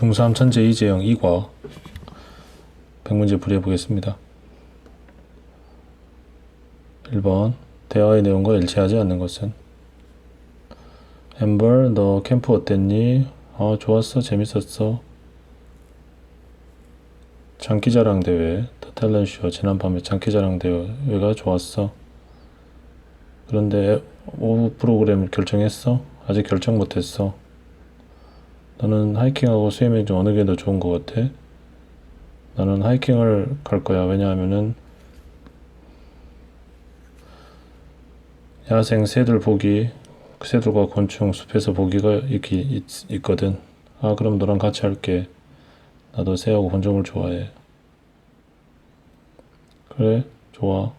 중3 천재 이재영 2과 100문제 풀이해 보겠습니다. 1번 대화의 내용과 일치하지 않는 것은? 엠버, 너 캠프 어땠니? 좋았어. 재밌었어. 장기자랑 대회, 더 탤런쇼, 지난밤에 장기자랑 대회가 좋았어. 그런데 오후 프로그램을 결정했어? 아직 결정 못했어. 너는 하이킹하고 스위밍 중 어느 게 더 좋은 것 같아? 나는 하이킹을 갈 거야. 왜냐하면은 야생 새들 보기, 새들과 곤충 숲에서 보기가 있거든. 그럼 너랑 같이 할게. 나도 새하고 곤충을 좋아해. 그래, 좋아.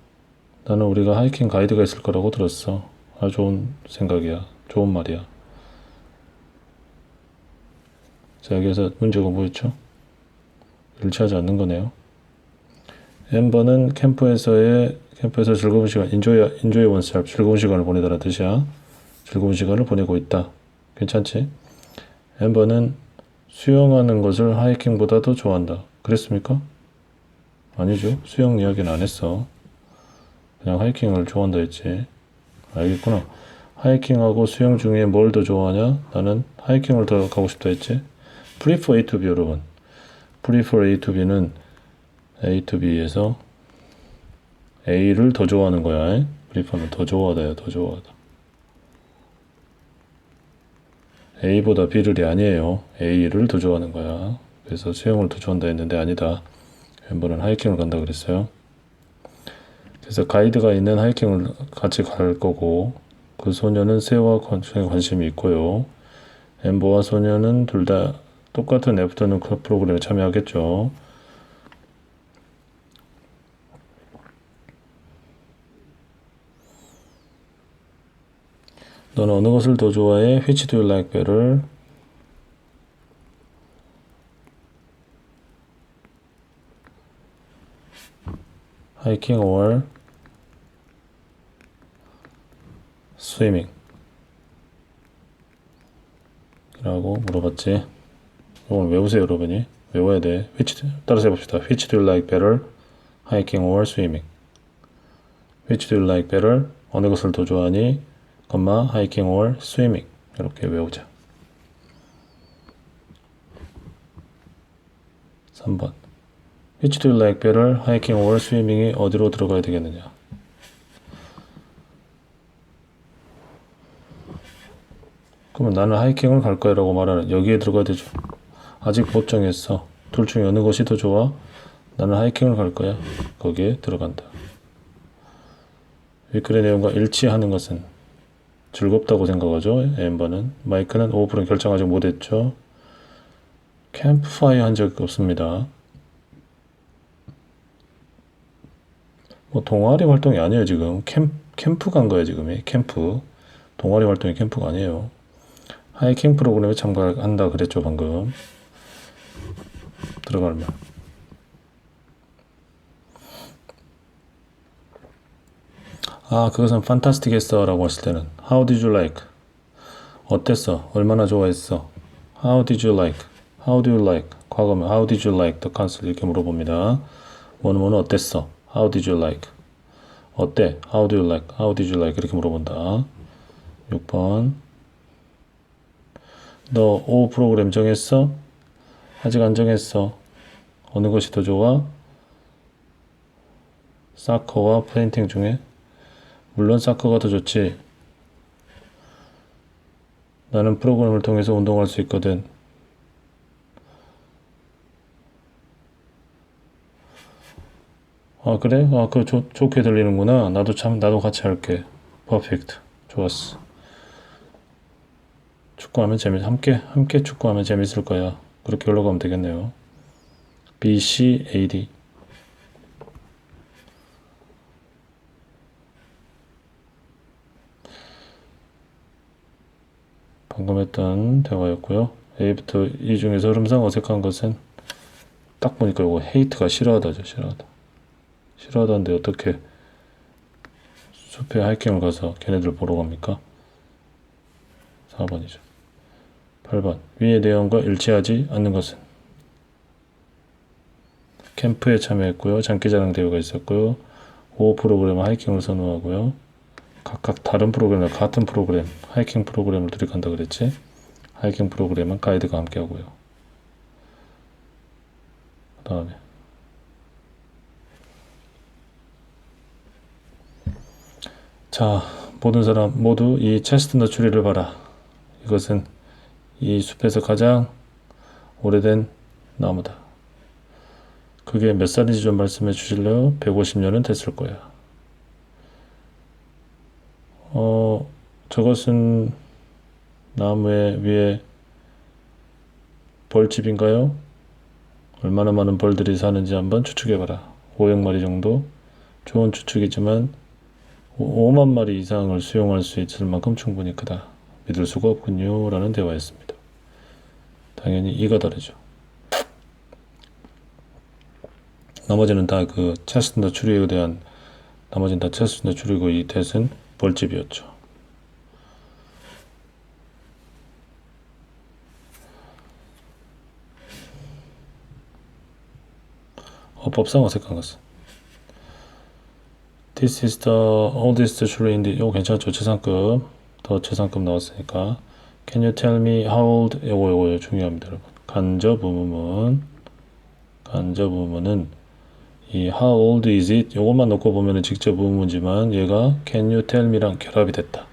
나는 우리가 하이킹 가이드가 있을 거라고 들었어. 좋은 생각이야. 좋은 말이야. 자, 여기서 문제가 뭐였죠? 일치하지 않는 거네요. 엠버는 캠프에서 즐거운 시간, enjoy oneself, 즐거운 시간을 보내다라는 뜻이야. 즐거운 시간을 보내고 있다. 괜찮지? 엠버는 수영하는 것을 하이킹보다도 좋아한다. 그랬습니까? 아니죠. 수영 이야기는 안 했어. 그냥 하이킹을 좋아한다 했지. 알겠구나. 하이킹하고 수영 중에 뭘 더 좋아하냐? 나는 하이킹을 더 가고 싶다 했지. prefer A to B 여러분. prefer A to B는 A to B에서 A를 더 좋아하는 거야. prefer는 더 좋아하다야. 더 좋아하다. A보다 B를 아니에요. A를 더 좋아하는 거야. 그래서 수영을 더 좋아한다 했는데 아니다. 멤버는 하이킹을 간다 그랬어요. 그래서 가이드가 있는 하이킹을 같이 갈 거고, 그 소녀는 새와 곤충에 관심이 있고요. 엠버와 소녀는 둘 다 똑같은 애프터눈 클럽 프로그램에 참여하겠죠. 너는 어느 것을 더 좋아해? Which do you like better? Hiking or swimming? 라고 물어봤지. 이건 외우세요, 여러분이. 외워야 돼. 따라서 해봅시다. Which do you like better? Hiking or swimming? Which do you like better? 어느 것을 더 좋아하니? hiking or swimming? 이렇게 외우자. 3번. Which do you like better? Hiking or swimming이 어디로 들어가야 되겠느냐? 그러면 나는 하이킹을 갈 거야 라고 말하는 여기에 들어가야 되죠. 아직 못 정했어. 둘 중에 어느 것이 더 좋아? 나는 하이킹을 갈 거야. 거기에 들어간다. 윗글의 내용과 일치하는 것은 즐겁다고 생각하죠. 엠버는. 마이크는 오프는 결정하지 못했죠. 캠프파이어 한 적 없습니다. 동아리 활동이 아니에요 지금. 캠프 간 거야 지금. 캠프. 동아리 활동이 캠프가 아니에요. 하이킹 프로그램에 참가한다 그랬죠 방금. 들어갈 말. 그것은 판타스틱 했어 라고 했을 때는 How did you like? 어땠어? 얼마나 좋아했어? How did you like? How do you like? 과거면 How did you like the concert? 이렇게 물어봅니다. 뭐는 어땠어? How did you like? 어때? How do you like? How did you like? 이렇게 물어본다. 6번. 너 오후 프로그램 정했어? 아직 안 정했어. 어느 것이 더 좋아? 사커와 페인팅 중에? 물론 사커가 더 좋지. 나는 프로그램을 통해서 운동할 수 있거든. 그래? 그거 좋게 들리는구나. 나도 같이 할게. 퍼펙트. 좋았어. 축구하면 함께 축구하면 재밌을 거야. 그렇게 올라가면 되겠네요. B, C, A, D. 방금 했던 대화였고요. A부터 E 중에서 흐름상 어색한 것은 딱 보니까 이거 헤이트가 싫어하다죠. 싫어하다는데 어떻게 숲에 하이킹을 가서 걔네들 보러 갑니까? 4번이죠. 8번 위의 내용과 일치하지 않는 것은 캠프에 참여했고요. 장기자랑 대회가 있었고요. 오후 프로그램은 하이킹을 선호하고요. 각각 다른 프로그램과 같은 프로그램, 하이킹 프로그램을 둘이 간다 그랬지. 하이킹 프로그램은 가이드가 함께 하고요. 그 다음에 자, 모든 사람 모두 이 체스트넛 추리를 봐라. 이것은 이 숲에서 가장 오래된 나무다. 그게 몇 살인지 좀 말씀해 주실래요? 150년은 됐을 거야. 저것은 나무의 위에 벌집인가요? 얼마나 많은 벌들이 사는지 한번 추측해봐라. 5억 마리 정도? 좋은 추측이지만 5만 마리 이상을 수용할 수 있을 만큼 충분히 크다. 믿을 수가 없군요. 라는 대화였습니다. 당연히 이가 다르죠. 나머지는 다 그 체스트넛 추리에 대한 나머지는 다 체스트넛 추리고 이 텟은 벌집이었죠. 법상 어색한 것은 This is the oldest tree in the 이거 괜찮죠? 최상급 더 최상급 나왔으니까 Can you tell me how old 이거 중요합니다 여러분. 간접 의문은 이 how old is it 요것만 놓고 보면은 직접 의문이지만 얘가 can you tell me랑 결합이 됐다.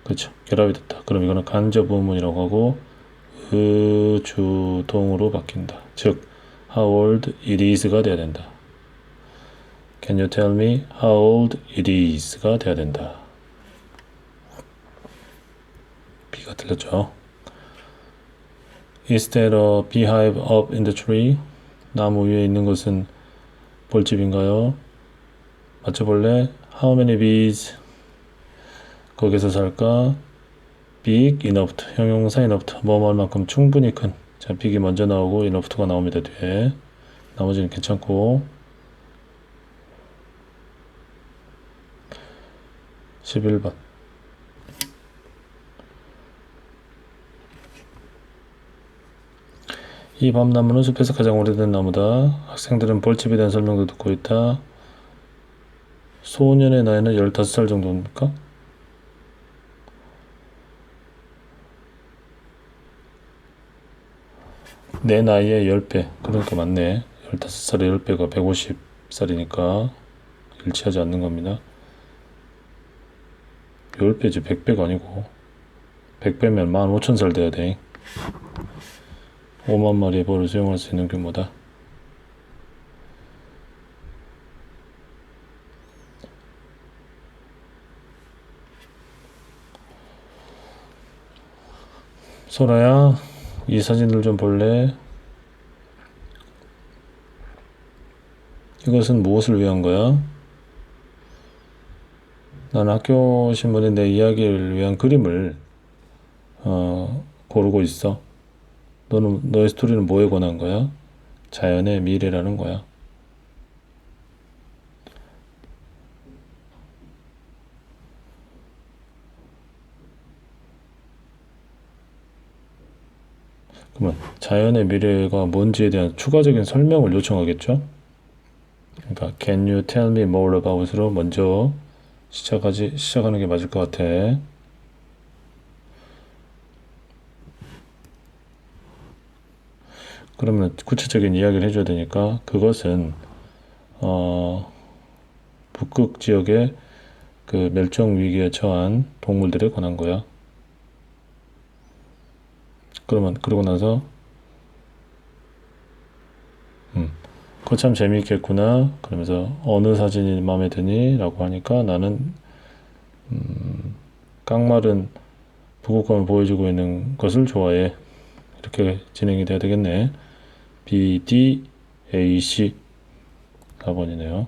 그렇죠? 결합이 됐다. 그럼 이거는 간접 의문이라고 하고 주동으로 바뀐다. 즉 how old it is가 돼야 된다. Can you tell me how old it is가 돼야 된다. B가 틀렸죠. Is there a beehive up in the tree? 나무 위에 있는 것은 벌집인가요? 맞춰볼래? How many bees? 거기서 살까? Big enough, 형용사 enough, 뭐뭐만큼 충분히 큰. 자, big이 먼저 나오고 enough가 나옵니다, 뒤에. 나머지는 괜찮고. 11번. 이 밤나무는 숲에서 가장 오래된 나무다. 학생들은 벌집에 대한 설명도 듣고 있다. 소년의 나이는 15살 정도입니까? 내 나이의 10배. 그러니까 맞네. 15살의 10배가 150살이니까 일치하지 않는 겁니다. 10배지 100배가 아니고 100배면 15,000살 돼야 돼. 5만 마리의 벌을 수용할 수 있는 규모다. 소라야, 이 사진들 좀 볼래? 이것은 무엇을 위한 거야? 난 학교 신문에 내 이야기를 위한 그림을 고르고 있어. 너의 스토리는 뭐에 관한 거야? 자연의 미래라는 거야. 그러면 자연의 미래가 뭔지에 대한 추가적인 설명을 요청하겠죠? 그러니까 Can you tell me more about으로 먼저 시작하는 게 맞을 것 같아. 그러면 구체적인 이야기를 해줘야 되니까 그것은 북극 지역의 그 멸종 위기에 처한 동물들에 관한 거야. 그러면 그러고 나서 그거 참 재미있겠구나. 그러면서 어느 사진이 마음에 드니? 라고 하니까 나는 깡마른 북극곰을 보여주고 있는 것을 좋아해. 이렇게 진행이 돼야 되겠네. B, D, A, C 4번이네요.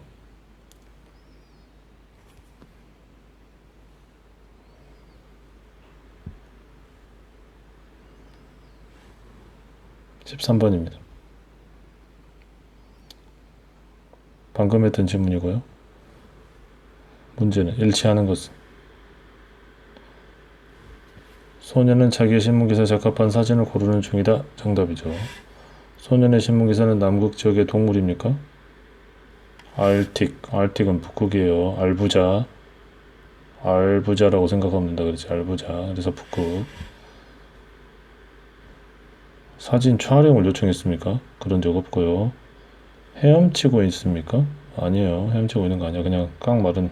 (13번입니다) 방금 했던 질문이고요. 문제는 일치하는 것은 소년은 자기의 신문기사에 적합한 사진을 고르는 중이다. 정답이죠. 소년의 신문기사는 남극 지역의 동물입니까? 알틱은 북극이에요. 알부자라고 생각하면 된다 그랬지. 알부자. 그래서 북극. 사진 촬영을 요청했습니까? 그런 적 없고요. 헤엄치고 있습니까? 아니에요. 헤엄치고 있는 거 아니야. 그냥 깡마른.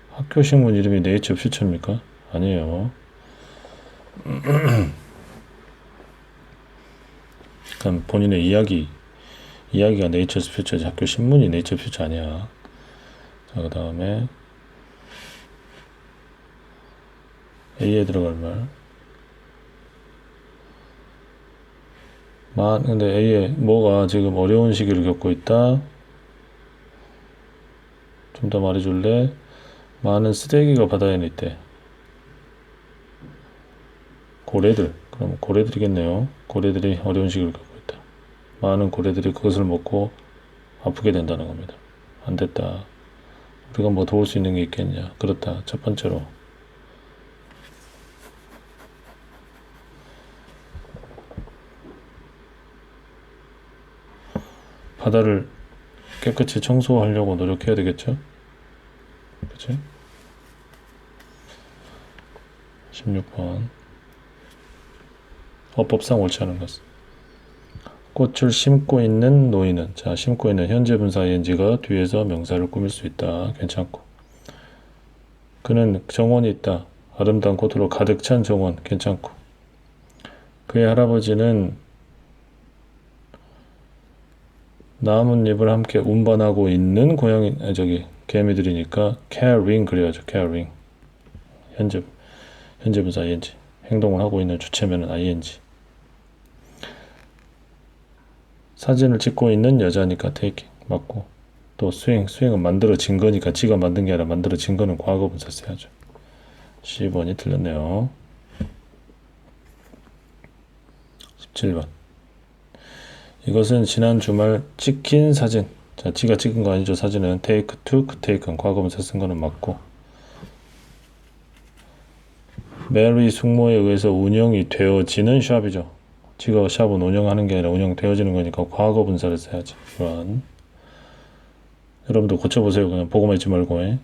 학교 신문 이름이 네이처 퓨처입니까? 아니에요. 그럼 본인의 이야기가 네이처 퓨처지. 학교 신문이 네이처 퓨처 아니야. 자, 그 다음에 A에 들어갈 말. 근데 A에 뭐가 지금 어려운 시기를 겪고 있다. 좀 더 말해줄래? 많은 쓰레기가 바다에 있대. 고래들. 그럼 고래들이겠네요. 고래들이 어려운 시기를 겪고 있다. 많은 고래들이 그것을 먹고 아프게 된다는 겁니다. 안 됐다. 우리가 뭐 도울 수 있는 게 있겠냐. 그렇다. 첫 번째로. 바다를 깨끗이 청소하려고 노력해야 되겠죠? 그치? 16번. 어법상 옳지 않은 것은. 꽃을 심고 있는 노인은. 자, 심고 있는 현재 분사 ing가 뒤에서 명사를 꾸밀 수 있다. 괜찮고. 그는 정원이 있다. 아름다운 꽃으로 가득 찬 정원. 괜찮고. 그의 할아버지는 나뭇잎을 함께 운반하고 있는 개미들이니까 carrying 그래야죠. carrying. 현재 분사 ing. 행동을 하고 있는 주체면은 ing. 사진을 찍고 있는 여자니까 taking. 맞고. 또 스윙은 만들어진 거니까 지가 만든 게 아니라 만들어진 거는 과거분사 써야죠. 10번이 틀렸네요. 17번. 이것은 지난 주말 찍힌 사진. 자, 지가 찍은 거 아니죠. 사진은 take, took, taken. 과거분사 쓴 거는 맞고. 메리 숙모에 의해서 운영이 되어지는 샵이죠. 지가 샵은 운영하는 게 아니라 운영되어지는 거니까 과거분사를 써야지. run. 여러분도 고쳐보세요. 그냥 보고만 있지 말고.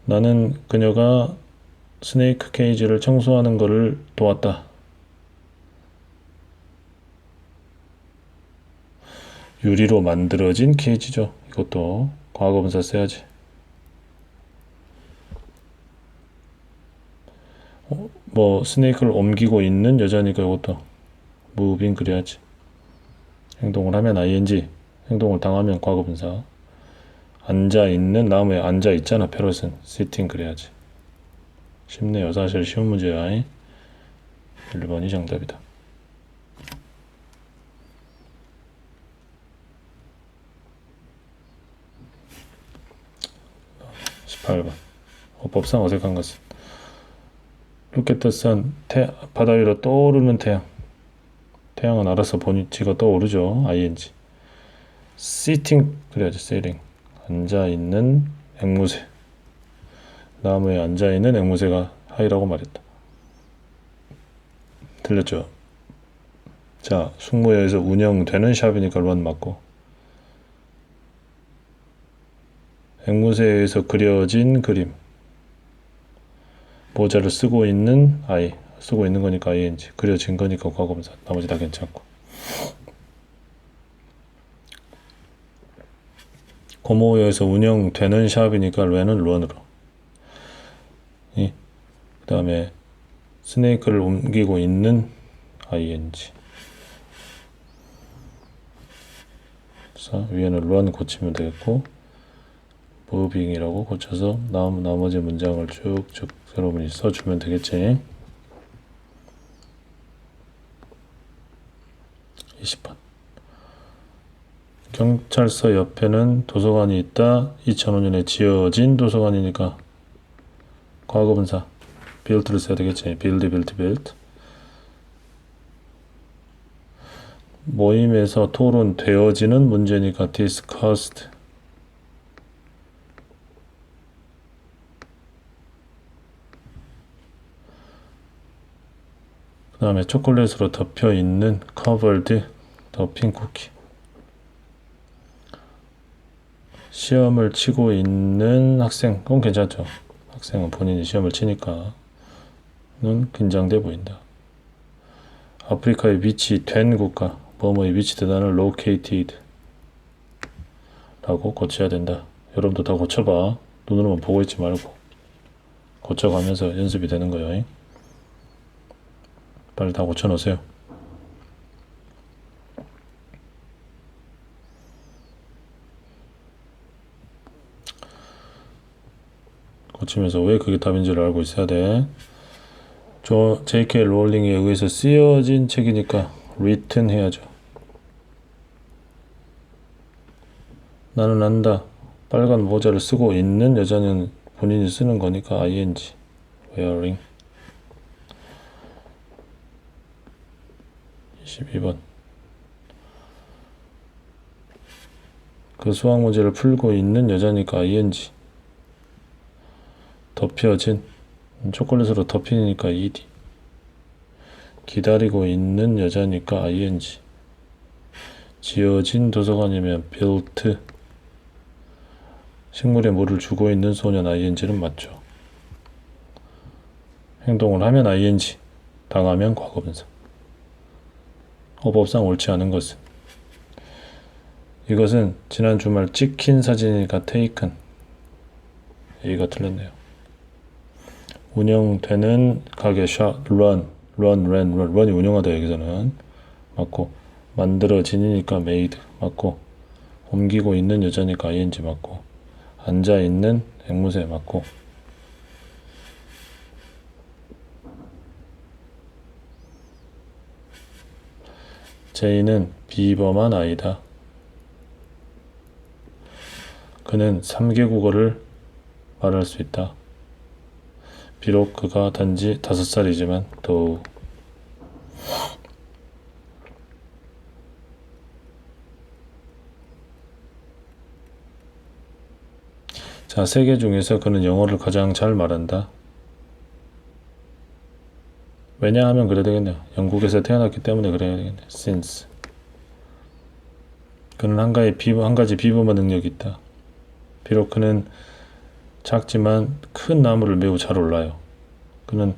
나는 그녀가 스네이크 케이지를 청소하는 것을 도왔다. 유리로 만들어진 케이지죠. 이것도 과거분사 써야지. 스네이크를 옮기고 있는 여자니까 이것도 moving 그래야지. 행동을 하면 ing, 행동을 당하면 과거분사. 앉아있는, 나무에 앉아있잖아. 패럿은 sitting 그래야지. 쉽네요. 사실 쉬운 문제야. 1번이 정답이다. 18번. 어법상 어색한 것은. Look at the sun. 바다 위로 떠오르는 태양. 태양은 알아서 지가 떠오르죠. ing. sitting 그래야지. sitting. 앉아있는 앵무새. 나무에 앉아있는 앵무새가 하이라고 말했다. 들렸죠? 자, 숙모여에서 운영되는 샵이니까 run 맞고. 앵무새에 의해서 그려진 그림. 모자를 쓰고 있는 아이. 쓰고 있는 거니까 ing. 그려진 거니까 과거분사. 나머지 다 괜찮고. 고모에 의해서 운영되는 샵이니까 렌은 run으로. 그 다음에 스네이크를 옮기고 있는 ing. 그래서 위에는 run 고치면 되겠고 moving이라고 고쳐서 나머지 문장을 쭉쭉 여러분이 써주면 되겠지. 20번. 경찰서 옆에는 도서관이 있다. 2005년에 지어진 도서관이니까 과거분사 build를 써야 되겠지. build. 모임에서 토론되어지는 문제니까 discussed. 다음에 초콜릿으로 덮여 있는 covered 덮인 쿠키. 시험을 치고 있는 학생, 그건 괜찮죠. 학생은 본인이 시험을 치니까 는 긴장돼 보인다. 아프리카에 위치된 국가, 뭐뭐에 위치되다는 located 라고 고쳐야 된다. 여러분도 다 고쳐봐. 눈으로만 보고 있지 말고 고쳐가면서 연습이 되는 거예요. 빨리 다 고쳐놓으세요. 고치면서 왜 그게 답인지를 알고 있어야 돼. J.K. 롤링에 의해서 쓰여진 책이니까 written 해야죠. 나는 안다. 빨간 모자를 쓰고 있는 여자는 본인이 쓰는 거니까 ing. wearing. 22번. 그 수학 문제를 풀고 있는 여자니까 ing. 덮여진. 초콜릿으로 덮이니까 ed. 기다리고 있는 여자니까 ing. 지어진 도서관이면 built. 식물에 물을 주고 있는 소년 ing는 맞죠. 행동을 하면 ing, 당하면 과거분사. 어법상 옳지 않은 것은 이것은 지난 주말 찍힌 사진이니까 taken. A가 틀렸네요. 운영되는 가게 샵 run이 운영하다 여기서는 맞고, 만들어지니까 made 맞고, 옮기고 있는 여자니까 ing 맞고, 앉아있는 앵무새 맞고, 제이는 비범한 아이다. 그는 3개 국어를 말할 수 있다. 비록 그가 단지 5살이지만 더욱. 자, 3개 중에서 그는 영어를 가장 잘 말한다. 왜냐하면 그래야 되겠네요. 영국에서 태어났기 때문에 그래야 되겠네요. since. 그는 한 가지 비범한 능력이 있다. 비록 그는 작지만 큰 나무를 매우 잘 올라요. 그는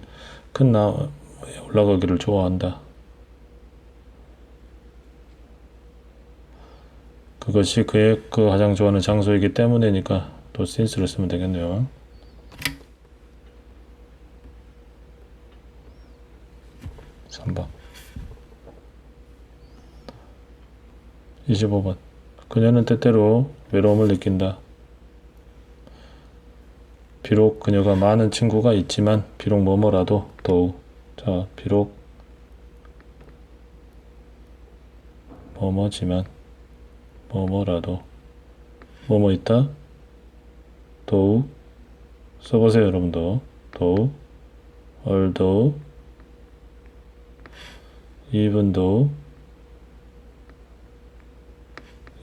큰 나무에 올라가기를 좋아한다. 그것이 그의 가장 좋아하는 장소이기 때문이니까 또 since를 쓰면 되겠네요. 3번. 25번. 그녀는 때때로 외로움을 느낀다. 비록 그녀가 많은 친구가 있지만, 비록 뭐뭐라도 더욱. 자, 비록 뭐뭐지만, 뭐뭐라도 뭐뭐 있다. 더욱 써보세요. 여러분도 더욱, although, even though,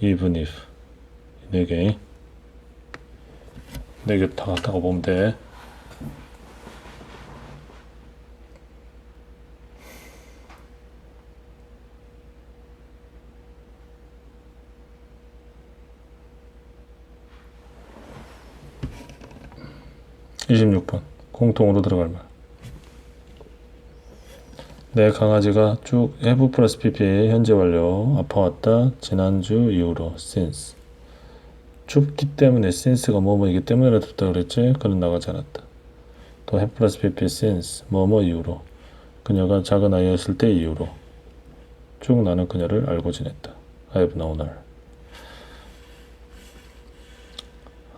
even if. 4개. 4개 다 같다고 보면 돼. (26번) 공통으로 들어갈 말. 내 강아지가 쭉 have 플러스 pp 현재 완료 아파왔다 지난주 이후로 since. 춥기 때문에 since가 뭐뭐이기 때문에 춥다 그랬지. 그는 나가지 않았다. 또 have 플러스 pp since 뭐뭐 이후로, 그녀가 작은 아이였을 때 이후로. 쭉 나는 그녀를 알고 지냈다. I have known her.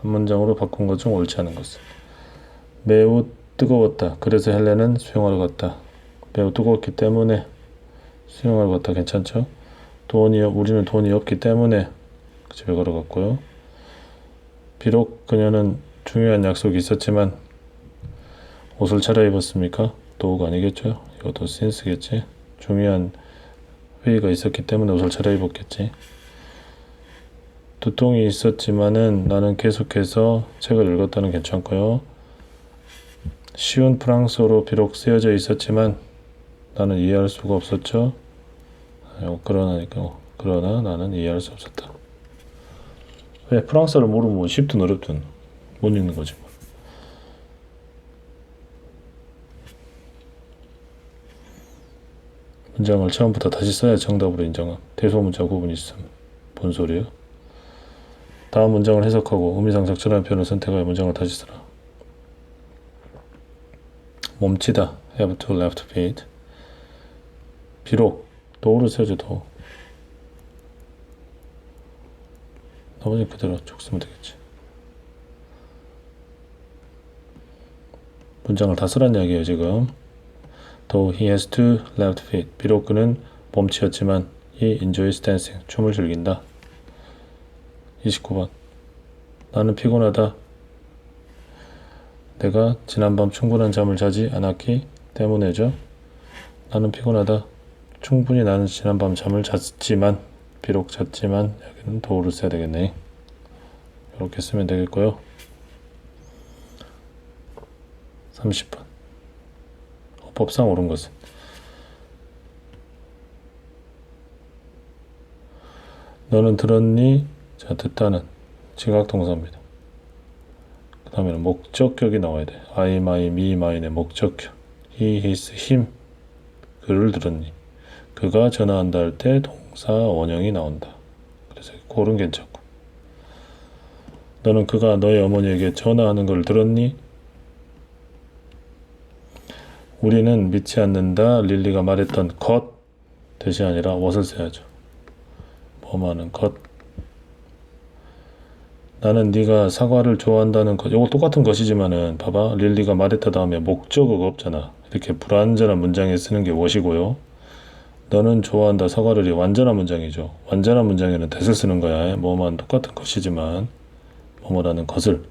한 문장으로 바꾼 것 중 옳지 않은 것은 매우 뜨거웠다. 그래서 헬렌은 수영하러 갔다. 매우 뜨거웠기 때문에 수영하러 갔다. 괜찮죠? 우리는 돈이 없기 때문에 집에 걸어갔고요. 비록 그녀는 중요한 약속이 있었지만 옷을 차려입었습니까? 더욱 아니겠죠? 이것도 since겠지? 중요한 회의가 있었기 때문에 옷을 차려입었겠지. 두통이 있었지만은 나는 계속해서 책을 읽었다는 괜찮고요. 쉬운 프랑스어로 비록 쓰여져 있었지만 나는 이해할 수가 없었죠. 그러나 나는 이해할 수 없었다. 왜? 프랑스어를 모르면 뭐 쉽든 어렵든 못 읽는 거지 뭐. 문장을 처음부터 다시 써야 정답으로 인정함. 대소문자 구분이 있음. 뭔 소리야? 다음 문장을 해석하고 의미상 적절한 표현을 선택하여 문장을 다시 쓰라. 몸치다. have two left feet. 비록. 도를 써야죠. 도. 나머지 그대로 쭉 쓰면 되겠지. 문장을 다 쓰란 이야기예요 지금. Though he has two left feet. 비록 그는 몸치였지만 he enjoys dancing. 춤을 즐긴다. 29번. 나는 피곤하다. 내가 지난밤 충분한 잠을 자지 않았기 때문에죠. 나는 피곤하다. 충분히 나는 지난밤 잠을 잤지만, 비록 잤지만, 여기는 도를 써야 되겠네. 이렇게 쓰면 되겠고요. 30번. 법상 옳은 것은 너는 들었니? 자, 듣다는 지각동사입니다. 그 다음에는 목적격이 나와야 돼. I, my, me, mine의 목적격. he, his, him. 그를 들었니? 그가 전화한다 할 때 동사 원형이 나온다. 그래서 그런 괜찮고. 너는 그가 너의 어머니에게 전화하는 걸 들었니? 우리는 믿지 않는다. 릴리가 말했던 것 대시 아니라 what을 써야죠. 뭐하는 것. 나는 네가 사과를 좋아한다는 것. 이거 똑같은 것이지만은 봐봐. 릴리가 말했다 다음에 목적어가 없잖아. 이렇게 불완전한 문장에 쓰는 게 what이고요. 너는 좋아한다 사과를 완전한 문장이죠. 완전한 문장에는 that을 쓰는 거야. 뭐만 똑같은 것이지만 뭐뭐라는 것을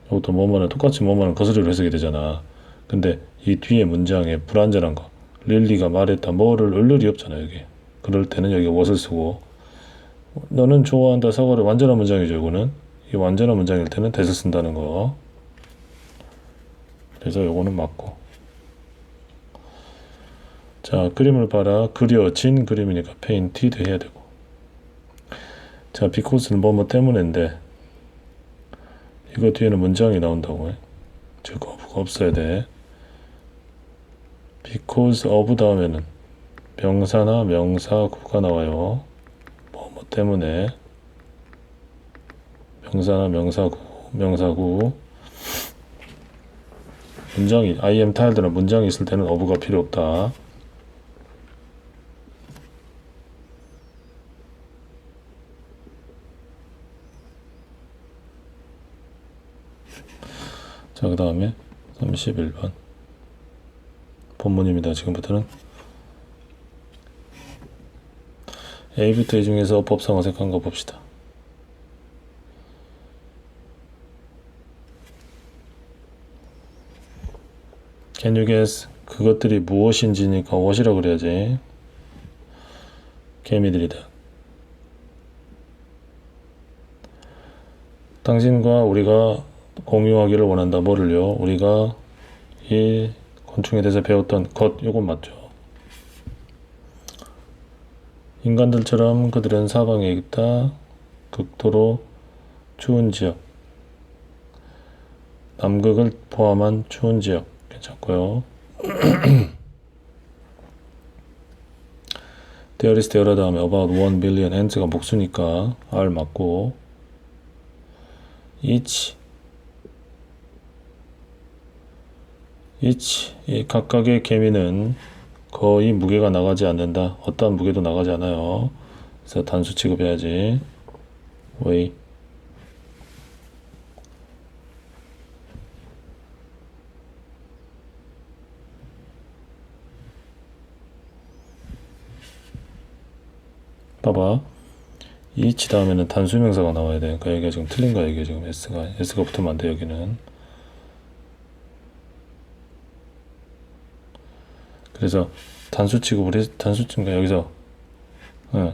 이것도 뭐뭐는 똑같이 뭐뭐는 것을 해석이 되잖아. 근데 이 뒤에 문장에 불완전한 거 릴리가 말했다 뭐를 을 일이 없잖아. 여기 그럴 때는 여기 what을 쓰고 너는 좋아한다 사과를 완전한 문장이죠. 이거는 이 완전한 문장일 때는 that을 쓴다는 거. 그래서 요거는 맞고. 자, 그림을 봐라. 그려진 그림이니까 painted 해야 되고. 자, because는 뭐뭐 때문인데 이거 뒤에는 문장이 나온다고 해. 즉 of가 없어야 돼. because of 다음에는 명사나 명사구가 나와요. 뭐뭐 때문에 명사나 명사구 문장이 I am tired나 문장이 있을 때는 of가 필요 없다. 자, 그 다음에 31번 본문입니다. 지금부터는 A부터 E 중에서 법상 어색한 거 봅시다. Can you guess? 그것들이 무엇인지니까 what이라 그래야지. 개미들이다. 당신과 우리가 공유하기를 원한다. 뭐를요? 우리가 이 곤충에 대해서 배웠던 것, 요건 맞죠. 인간들처럼 그들은 사방에 있다. 극도로 추운 지역. 남극을 포함한 추운 지역. 괜찮고요. There is there 다음에 about 1 billion hands가 목수니까 R 맞고 each 이 각각의 개미는 거의 무게가 나가지 않는다. 어떠한 무게도 나가지 않아요. 그래서 단수 취급해야지. weigh 봐봐. each 다음에는 단수명사가 나와야 돼. 그러니까 여기가 지금 틀린 거야. 이게 지금 S가 붙으면 안 돼. 여기는. 그래서 단수 취급을 단수인가 여기서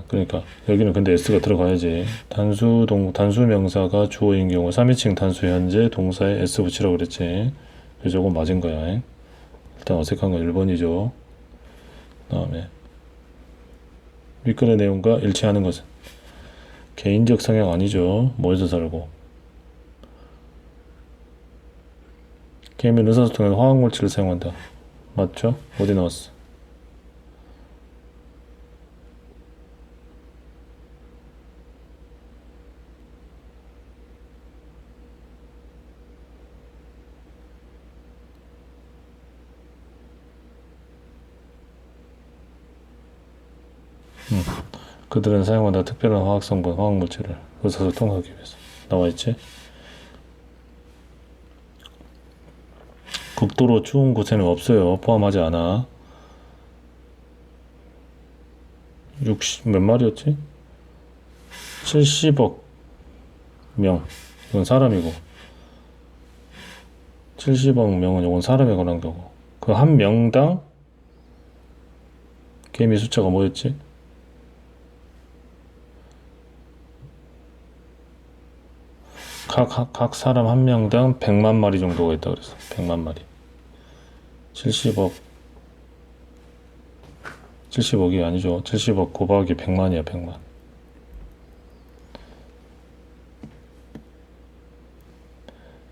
그러니까 여기는 근데 S가 들어가야지. 단수명사가 주어인 경우 3인칭 단수 현재 동사에 S 붙이라고 그랬지. 그래서 이건 맞은 거야. 일단 어색한 건 1번이죠. 그 다음에 윗글의 내용과 일치하는 것은 개인적 성향 아니죠. 모여서 살고. 개미는 의사소통에 화학물질을 사용한다. 맞죠? 어디 나왔어? 그들은 사용한다. 특별한 화학성분, 화학물질을 의사소통하기 위해서. 나와있지? 극도로 추운 곳에는 없어요. 포함하지 않아. 60, 몇 마리였지? 70억 명. 이건 사람이고. 70억 명은 이건 사람에 관한 거고. 그 한 명당 개미 숫자가 뭐였지? 각 사람 한 명당 100만 마리 정도가 있다 그래서 100만 마리. 70억 70억이 아니죠. 70억 곱하기 100만이야 100만.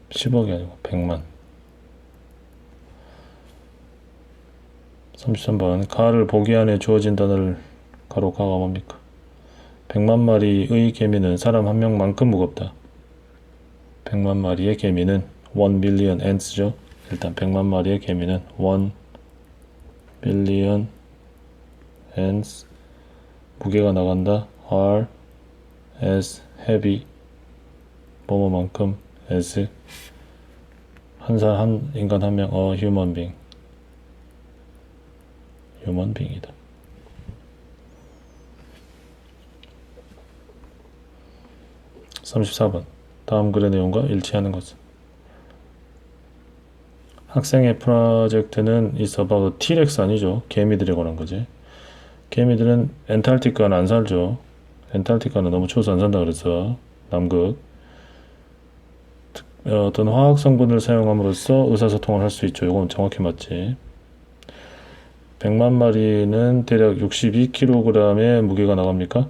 10억이 아니고 100만. 33번 가를 보기 안에 주어진 단어를 가로 가가 뭡니까? 100만 마리의 개미는 사람 한 명만큼 무겁다. 100만 마리의 개미는 1 million ants죠. 일단 100만 마리의 개미는 1 billion ants. 무게가 나간다. are as heavy 뭐뭐만큼 as 한 인간 한 명 a human being. human being이다. (34번) 다음 글의 내용과 일치하는 것은 학생의 프로젝트는 is about T-Rex 아니죠. 개미들에 관한 거지. 개미들은 엔탈티카는 안 살죠. 엔탈티카는 너무 추워서 안 산다 그래서 남극. 어떤 화학 성분을 사용함으로써 의사소통을 할 수 있죠. 이건 정확히 맞지. 100만 마리는 대략 62kg의 무게가 나갑니까?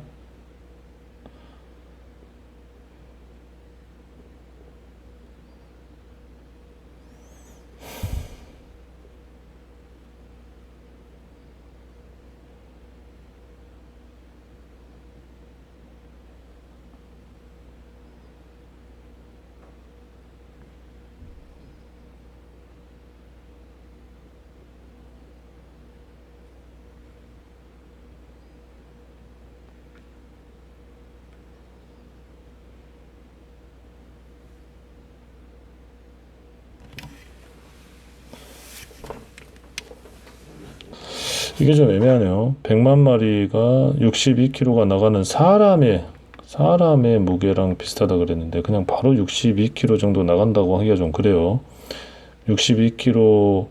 이게 좀 애매하네요. 100만 마리가 62kg가 나가는 사람의 무게랑 비슷하다 그랬는데 그냥 바로 62kg 정도 나간다고 하기가 좀 그래요. 62kg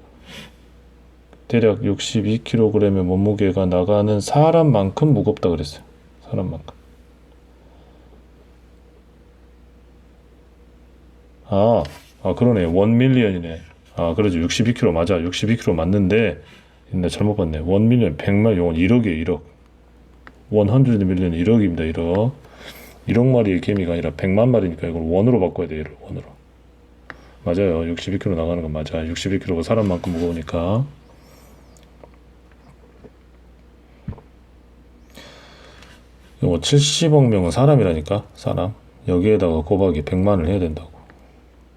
대략 62kg의 몸무게가 나가는 사람만큼 무겁다 그랬어요. 사람만큼. 그러네. 1 million이네. 그러죠. 62kg 맞아. 62kg 맞는데 나 잘못 봤네. 1 million 100만 이건 1억이에요. 1억. 100 million 1억입니다. 1억. 1억 마리의 개미가 아니라 100만 마리니까 이걸 원으로 바꿔야 돼요. 얘를 원으로. 맞아요. 62kg 나가는 건 맞아. 62kg가 사람만큼 무거우니까. 이거 70억 명은 사람이라니까. 사람. 여기에다가 곱하기 100만을 해야 된다고.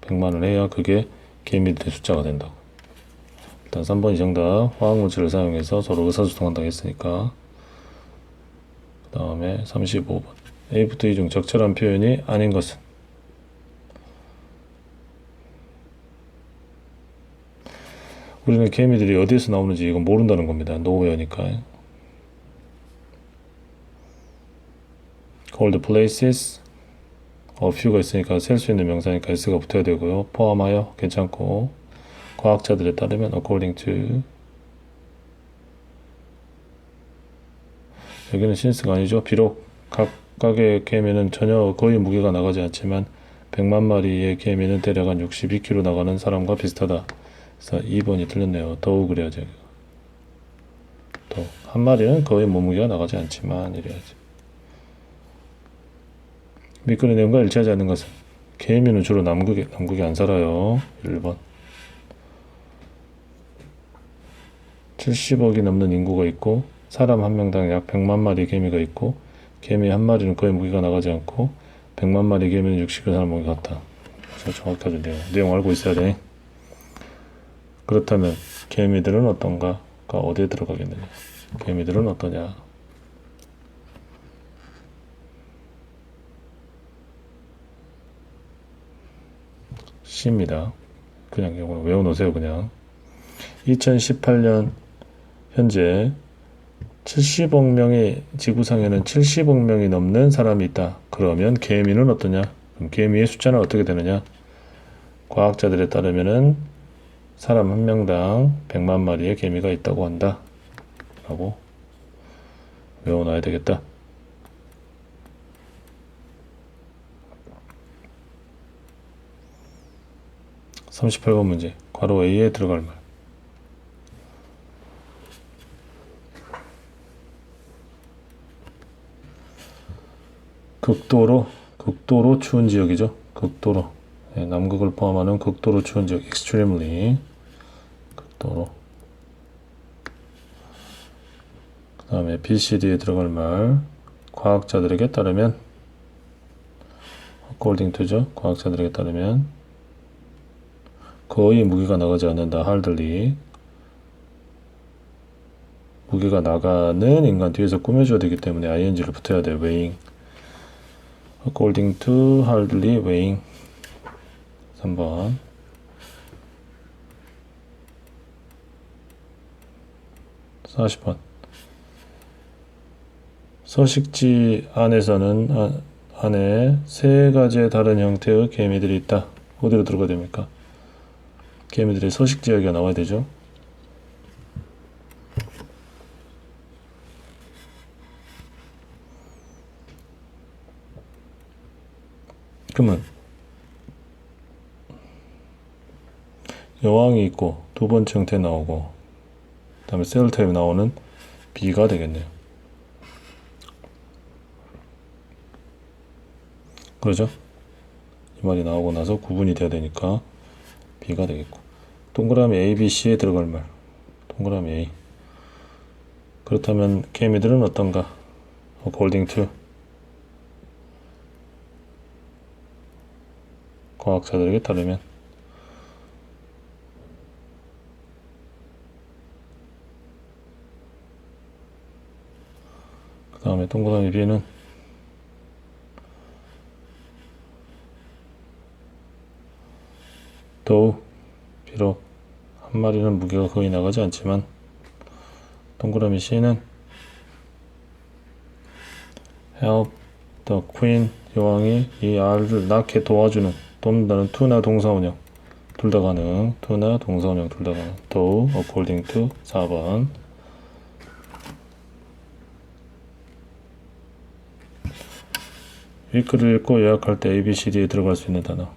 100만을 해야 그게 개미들의 숫자가 된다고. 일단 3번이 정답. 화학물질을 사용해서 서로 의사소통한다고 했으니까. 그 다음에 35번 A부터 E 중 적절한 표현이 아닌 것은 우리는 개미들이 어디에서 나오는지 이건 모른다는 겁니다. 노웨어니까. cold places a few가 있으니까 셀 수 있는 명사니까 s가 붙어야 되고요. 포함하여 괜찮고 과학자들에 따르면 according to 여기는 since가 아니죠. 비록 각각의 개미는 전혀 거의 무게가 나가지 않지만 100만 마리의 개미는 대략 한 62kg 나가는 사람과 비슷하다. 그래서 2번이 틀렸네요. 더우 그래야지. 더우. 한 마리는 거의 몸무게가 나가지 않지만 이래야지. 밑글의 내용과 일치하지 않는 것은 개미는 주로 남극에 안 살아요. 1번. 70억이 넘는 인구가 있고 사람 한 명당 약 100만 마리 개미가 있고 개미 한 마리는 거의 무게가 나가지 않고 100만 마리 개미는 육식을 사람 먹이 같다. 제가 정확히 하죠. 내용 알고 있어야 돼. 그렇다면 개미들은 어떤가가 어디에 들어가겠느냐. 개미들은 어떠냐. C입니다. 그냥 이거 외워놓으세요. 그냥 2018년 현재 70억 명의 지구상에는 70억 명이 넘는 사람이 있다. 그러면 개미는 어떠냐? 그럼 개미의 숫자는 어떻게 되느냐? 과학자들에 따르면은 사람 한 명당 100만 마리의 개미가 있다고 한다. 라고 외워놔야 되겠다. 38번 문제. 괄호 A에 들어갈 말. 극도로 추운 지역이죠. 극도로. 네, 남극을 포함하는 극도로 추운 지역. extremely. 극도로. 그 다음에 B, C, D에 들어갈 말. 과학자들에게 따르면 according to죠. 과학자들에게 따르면 거의 무게가 나가지 않는다. hardly. 무게가 나가는 인간 뒤에서 꾸며줘야 되기 때문에 ing를 붙여야 돼. weighing. according to hardly weighing. 3번. 40번. 서식지 안에서는 안에 세 가지의 다른 형태의 개미들이 있다. 어디로 들어가야 됩니까? 개미들의 서식지 이야기가 나와야 되죠. 그러면 여왕이 있고 두 번째 형태 나오고 그 다음에 셀 타입 나오는 B가 되겠네요. 그러죠? 이 말이 나오고 나서 구분이 돼야 되니까 B가 되겠고 동그라미 A, B, C에 들어갈 말 동그라미 A. 그렇다면 개미들은 어떤가? according to 과학자들에게 따르면 그 다음에 동그라미 B는 더우 비록 한 마리는 무게가 거의 나가지 않지만 동그라미 C는 help the queen 여왕이 이 알을 낳게 도와주는 돕는다는 to나 동사원형 둘 다 가능 to나 동사원형 둘 다 가능 though according to 4번 윗글을 읽고 요약할 때 A, B, C, D에 들어갈 수 있는 단어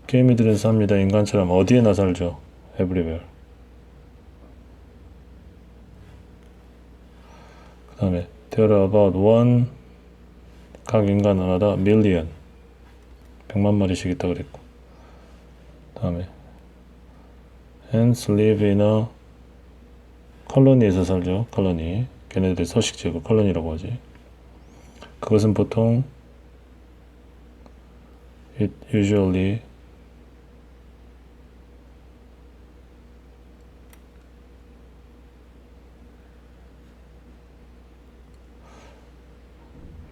개미들은 삽니다. 인간처럼 어디에나 살죠. everywhere. 그 다음에 there are about one 각 인간 하나다 million 100만 마리씩 있다 그랬고 그 다음에 ants live in a colony에서 살죠. colony. 걔네들 서식지고 colony라고 하지. 그것은 보통 it usually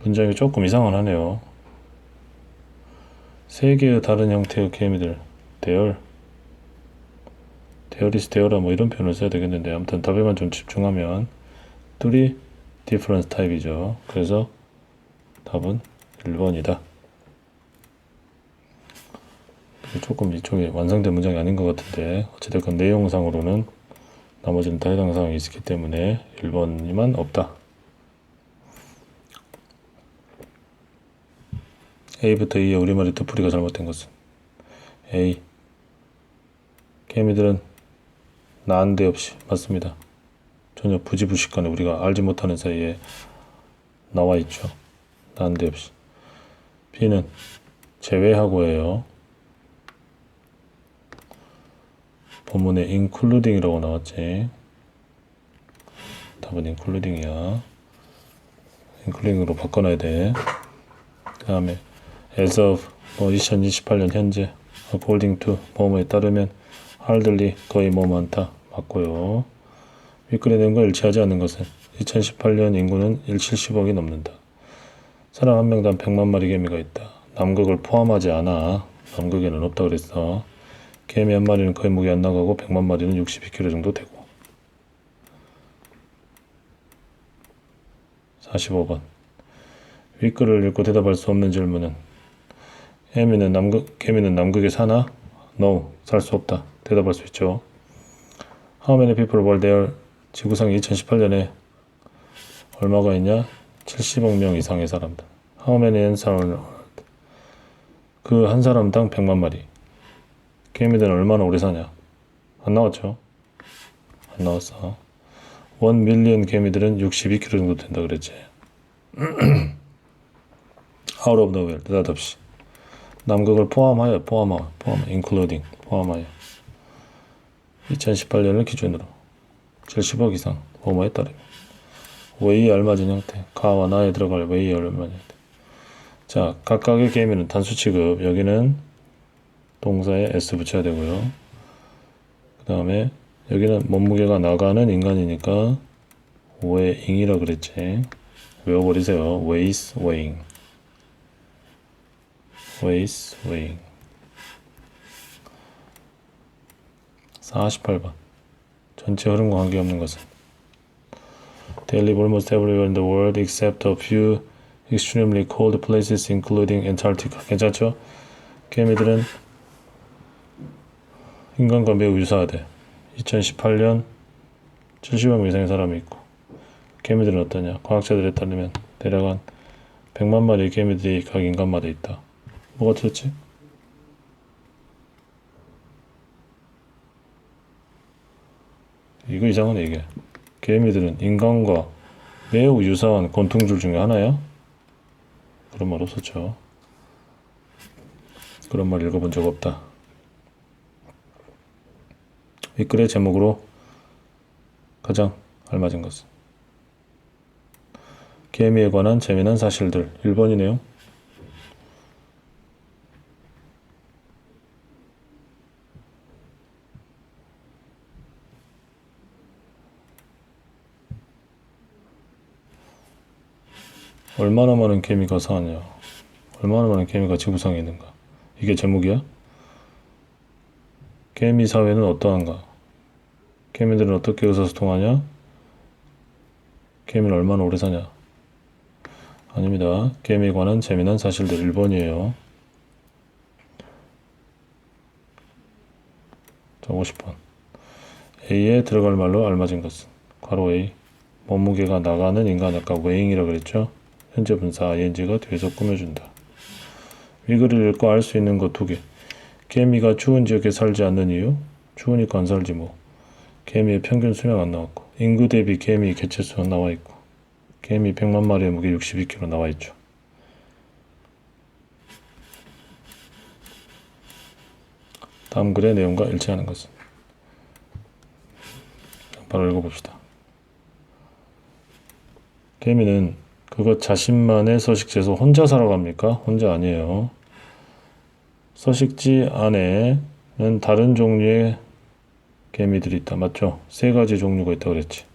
문장이 조금 이상은 하네요. 세 개의 다른 형태의 개미들 대열 대열이스 대열아 뭐 이런 표현을 써야 되겠는데 아무튼 답에만 좀 집중하면 둘이 different type이죠. 그래서 답은 1번이다. 조금 이쪽에 완성된 문장이 아닌 것 같은데 어찌됐건 내용상으로는 나머지는 다 해당 사항이 있기 때문에 1번이만 없다. A부터 E의 우리말의 뜻풀이가 잘못된 것은 A. 개미들은 난데없이 맞습니다. 전혀 부지불식간에 우리가 알지 못하는 사이에 나와 있죠. 난데없이. B는 제외하고예요. 본문에 including이라고 나왔지. 답은 including이야. including으로 바꿔놔야 돼. 그 다음에 as of 2028년 현재 according to 뭐뭐에 따르면 hardly 거의 뭐 많다 맞고요. 윗글의 내용과 일치하지 않는 것은 2018년 인구는 170억이 넘는다. 사람 한 명당 100만 마리 개미가 있다. 남극을 포함하지 않아. 남극에는 없다 그랬어. 개미 한 마리는 거의 목이 안 나가고 100만 마리는 62kg 정도 되고. 45번. 윗글을 읽고 대답할 수 없는 질문은 개미는 남극에 사나? No, 살 수 없다. 대답할 수 있죠. How many people were there? 지구상에 2018년에 얼마가 있냐? 70억 명 이상의 사람들. How many ants are on earth? 그 한 사람당 100만 마리. 개미들은 얼마나 오래 사냐? 안 나왔죠? 안 나왔어. 1 million 개미들은 62kg 정도 된다 그랬지. Out of nowhere, 느닷없이. 남극을 포함하여, including, 포함하여. 2018년을 기준으로 70억 이상, 뭐뭐에 따르면. 웨이에 알맞은 형태, 가와 나에 들어갈 웨이에 알맞은 형태. 자, 각각의 개미는 단수 취급, 여기는 동사에 s 붙여야 되고요. 그 다음에 여기는 몸무게가 나가는 인간이니까 weighing이라 그랬지. 외워버리세요. weighs, weighing. weighs, weighing. 48번. 전체 흐름과 관계없는 것은 They live almost everywhere in the world except a few extremely cold places including Antarctica. 괜찮죠? 개미들은 인간과 매우 유사하대. 2018년 70억 명 이상의 사람이 있고 개미들은 어떠냐? 과학자들에 따르면 대략 한 100만 마리의 개미들이 각 인간마다 있다. 뭐가 틀렸지? 이거 이상하네 이게. 개미들은 인간과 매우 유사한 곤충줄 중에 하나야? 그런 말 없었죠. 그런 말 읽어본 적 없다. 윗글의 제목으로 가장 알맞은 것은 개미에 관한 재미난 사실들. 1번이네요. 얼마나 많은 개미가 사냐? 얼마나 많은 개미가 지구상에 있는가? 이게 제목이야? 개미 사회는 어떠한가? 개미들은 어떻게 의사소통하냐? 개미는 얼마나 오래 사냐? 아닙니다. 개미에 관한 재미난 사실들. 1번이에요. 자, 50번. A에 들어갈 말로 알맞은 것은 괄호 A. 몸무게가 나가는 인간, 아까 weighing이라 그랬죠? 현재 분사 ing가 뒤에서 꾸며준다. 위글을 읽고 알 수 있는 것 2개. 개미가 추운 지역에 살지 않는 이유? 추우니까 안 살지 뭐. 개미의 평균 수명 안 나왔고, 인구 대비 개미 개체수 나와 있고, 개미 100만 마리의 무게 62kg 나와 있죠. 다음 글의 내용과 일치하는 것은 바로 읽어봅시다. 개미는 그것 자신만의 서식지에서 혼자 살아갑니까? 혼자 아니에요. 서식지 안에는 다른 종류의 개미들이 있다. 맞죠? 3가지 종류가 있다고 그랬지.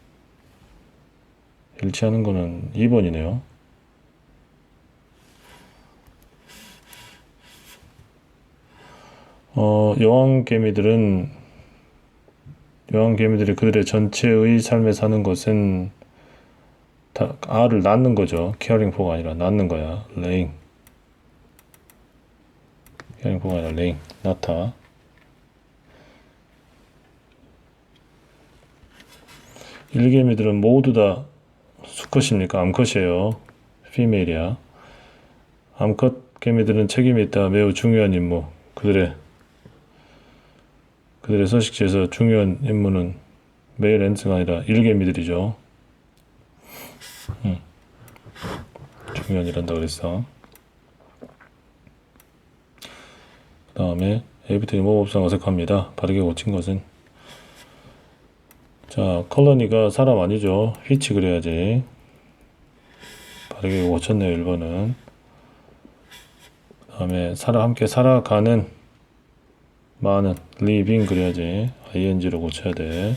일치하는 거는 2번이네요. 여왕개미들이 그들의 전체의 삶에 사는 것은 다 알을 낳는 거죠. caring for가 아니라 낳는 거야. laying. caring for가 아니라 laying. 낳다. 일개미들은 모두 다 수컷입니까? 암컷이에요. femal이야. 암컷 개미들은 책임이 있다. 매우 중요한 임무. 그들의 그들의 서식지에서 중요한 임무는 메일 엔트가 아니라 일개미들이죠. 중요한 일 한다 그랬어. 그 다음에 에이비트의 모법상 어색합니다. 바르게 고친 것은, 자, 컬러니가 사람 아니죠. 휘치 그래야지. 바르게 고쳤네요. 1번은. 그 다음에 함께 살아가는, 많은, living 그래야지. ing로 고쳐야 돼.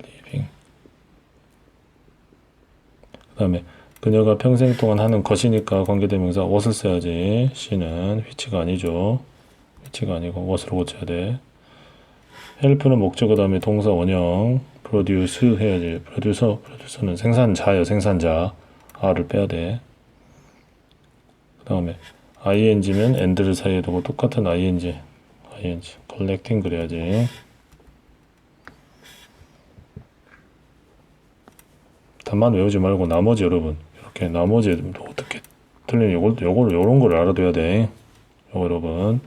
living. 그 다음에 그녀가 평생 동안 하는 것이니까 관계대명사 what을 써야지. C는 which가 아니죠. which가 아니고 what으로 고쳐야 돼. help는 목적, 그 다음에 동사 원형, produce 해야지. producer는 생산자예요. 생산자. R을 빼야 돼. 그 다음에 ing면 and를 사이에 두고 똑같은 ing collecting 그래야지. 답만 외우지 말고 나머지 여러분, 이렇게 나머지 어떻게 틀리는 요런 걸 알아둬야 돼. 요거 여러분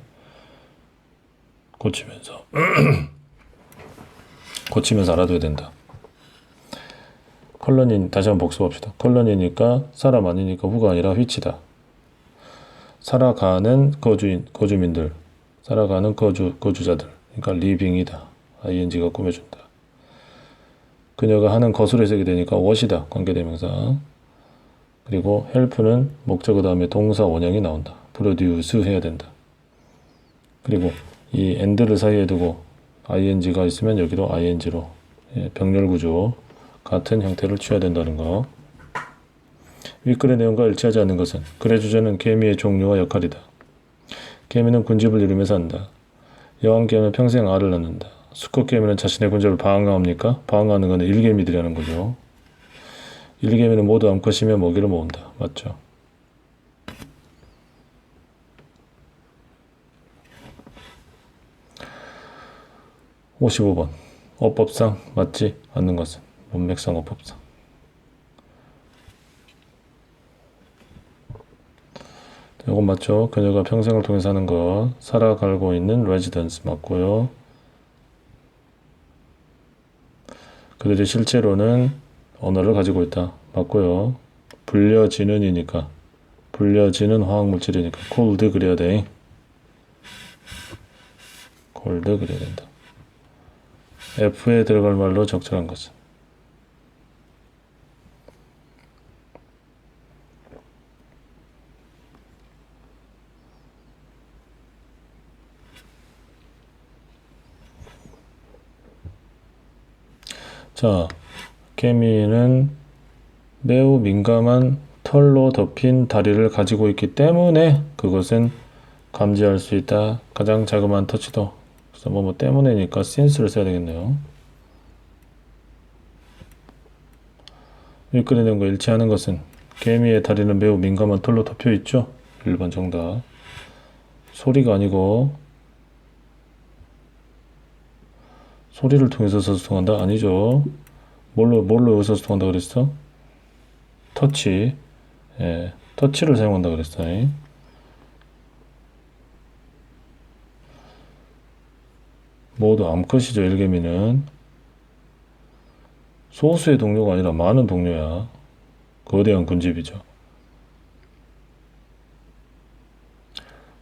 고치면서 알아둬야 된다. 컬러니 다시 한번 복습합시다. 컬러니니까 사람 아니니까 후가 아니라 휘치다. 살아가는 거주민들, 살아가는 거주자들, 그러니까 living이다. ing가 꾸며준다. 그녀가 하는 것으로 해석이 되니까 what이다. 관계대명사. 그리고 help는 목적, 그 다음에 동사 원형이 나온다. produce 해야 된다. 그리고 이 and를 사이에 두고 ing가 있으면 여기도 ing로 병렬 구조 같은 형태를 취해야 된다는 거. 윗글의 내용과 일치하지 않는 것은, 글의 주제는 개미의 종류와 역할이다. 개미는 군집을 이루며 산다. 여왕개미는 평생 알을 낳는다. 수컷개미는 자신의 군집을 방어합니까? 방어하는 건 일개미들이라는 거죠. 일개미는 모두 암컷이며 먹이를 모은다. 맞죠? (55번) 어법상 맞지 않는 것은, 문맥상 어법상. 이건 맞죠? 그녀가 평생을 통해 사는 것, 살아가고 있는 residence 맞고요. 그들이 실제로는 언어를 가지고 있다 맞고요. 불려지는이니까, 불려지는 화학물질이니까 cold 그려야 돼. cold 그려야 된다. F에 들어갈 말로 적절한 것은, 자, 개미는 매우 민감한 털로 덮인 다리를 가지고 있기 때문에 그것은 감지할 수 있다. 가장 자그마한 터치도. 그래서 뭐 때문에니까 since를 써야 되겠네요. 윗글에 있는 거 일치하는 것은, 개미의 다리는 매우 민감한 털로 덮여 있죠. 1번 정답. 소리가 아니고 소리를 통해서 의사소통한다? 아니죠. 뭘로 의사소통한다 그랬어? 터치. 예, 터치를 사용한다 그랬어. 모두 암컷이죠. 일개미는 소수의 동료가 아니라 많은 동료야. 거대한 군집이죠.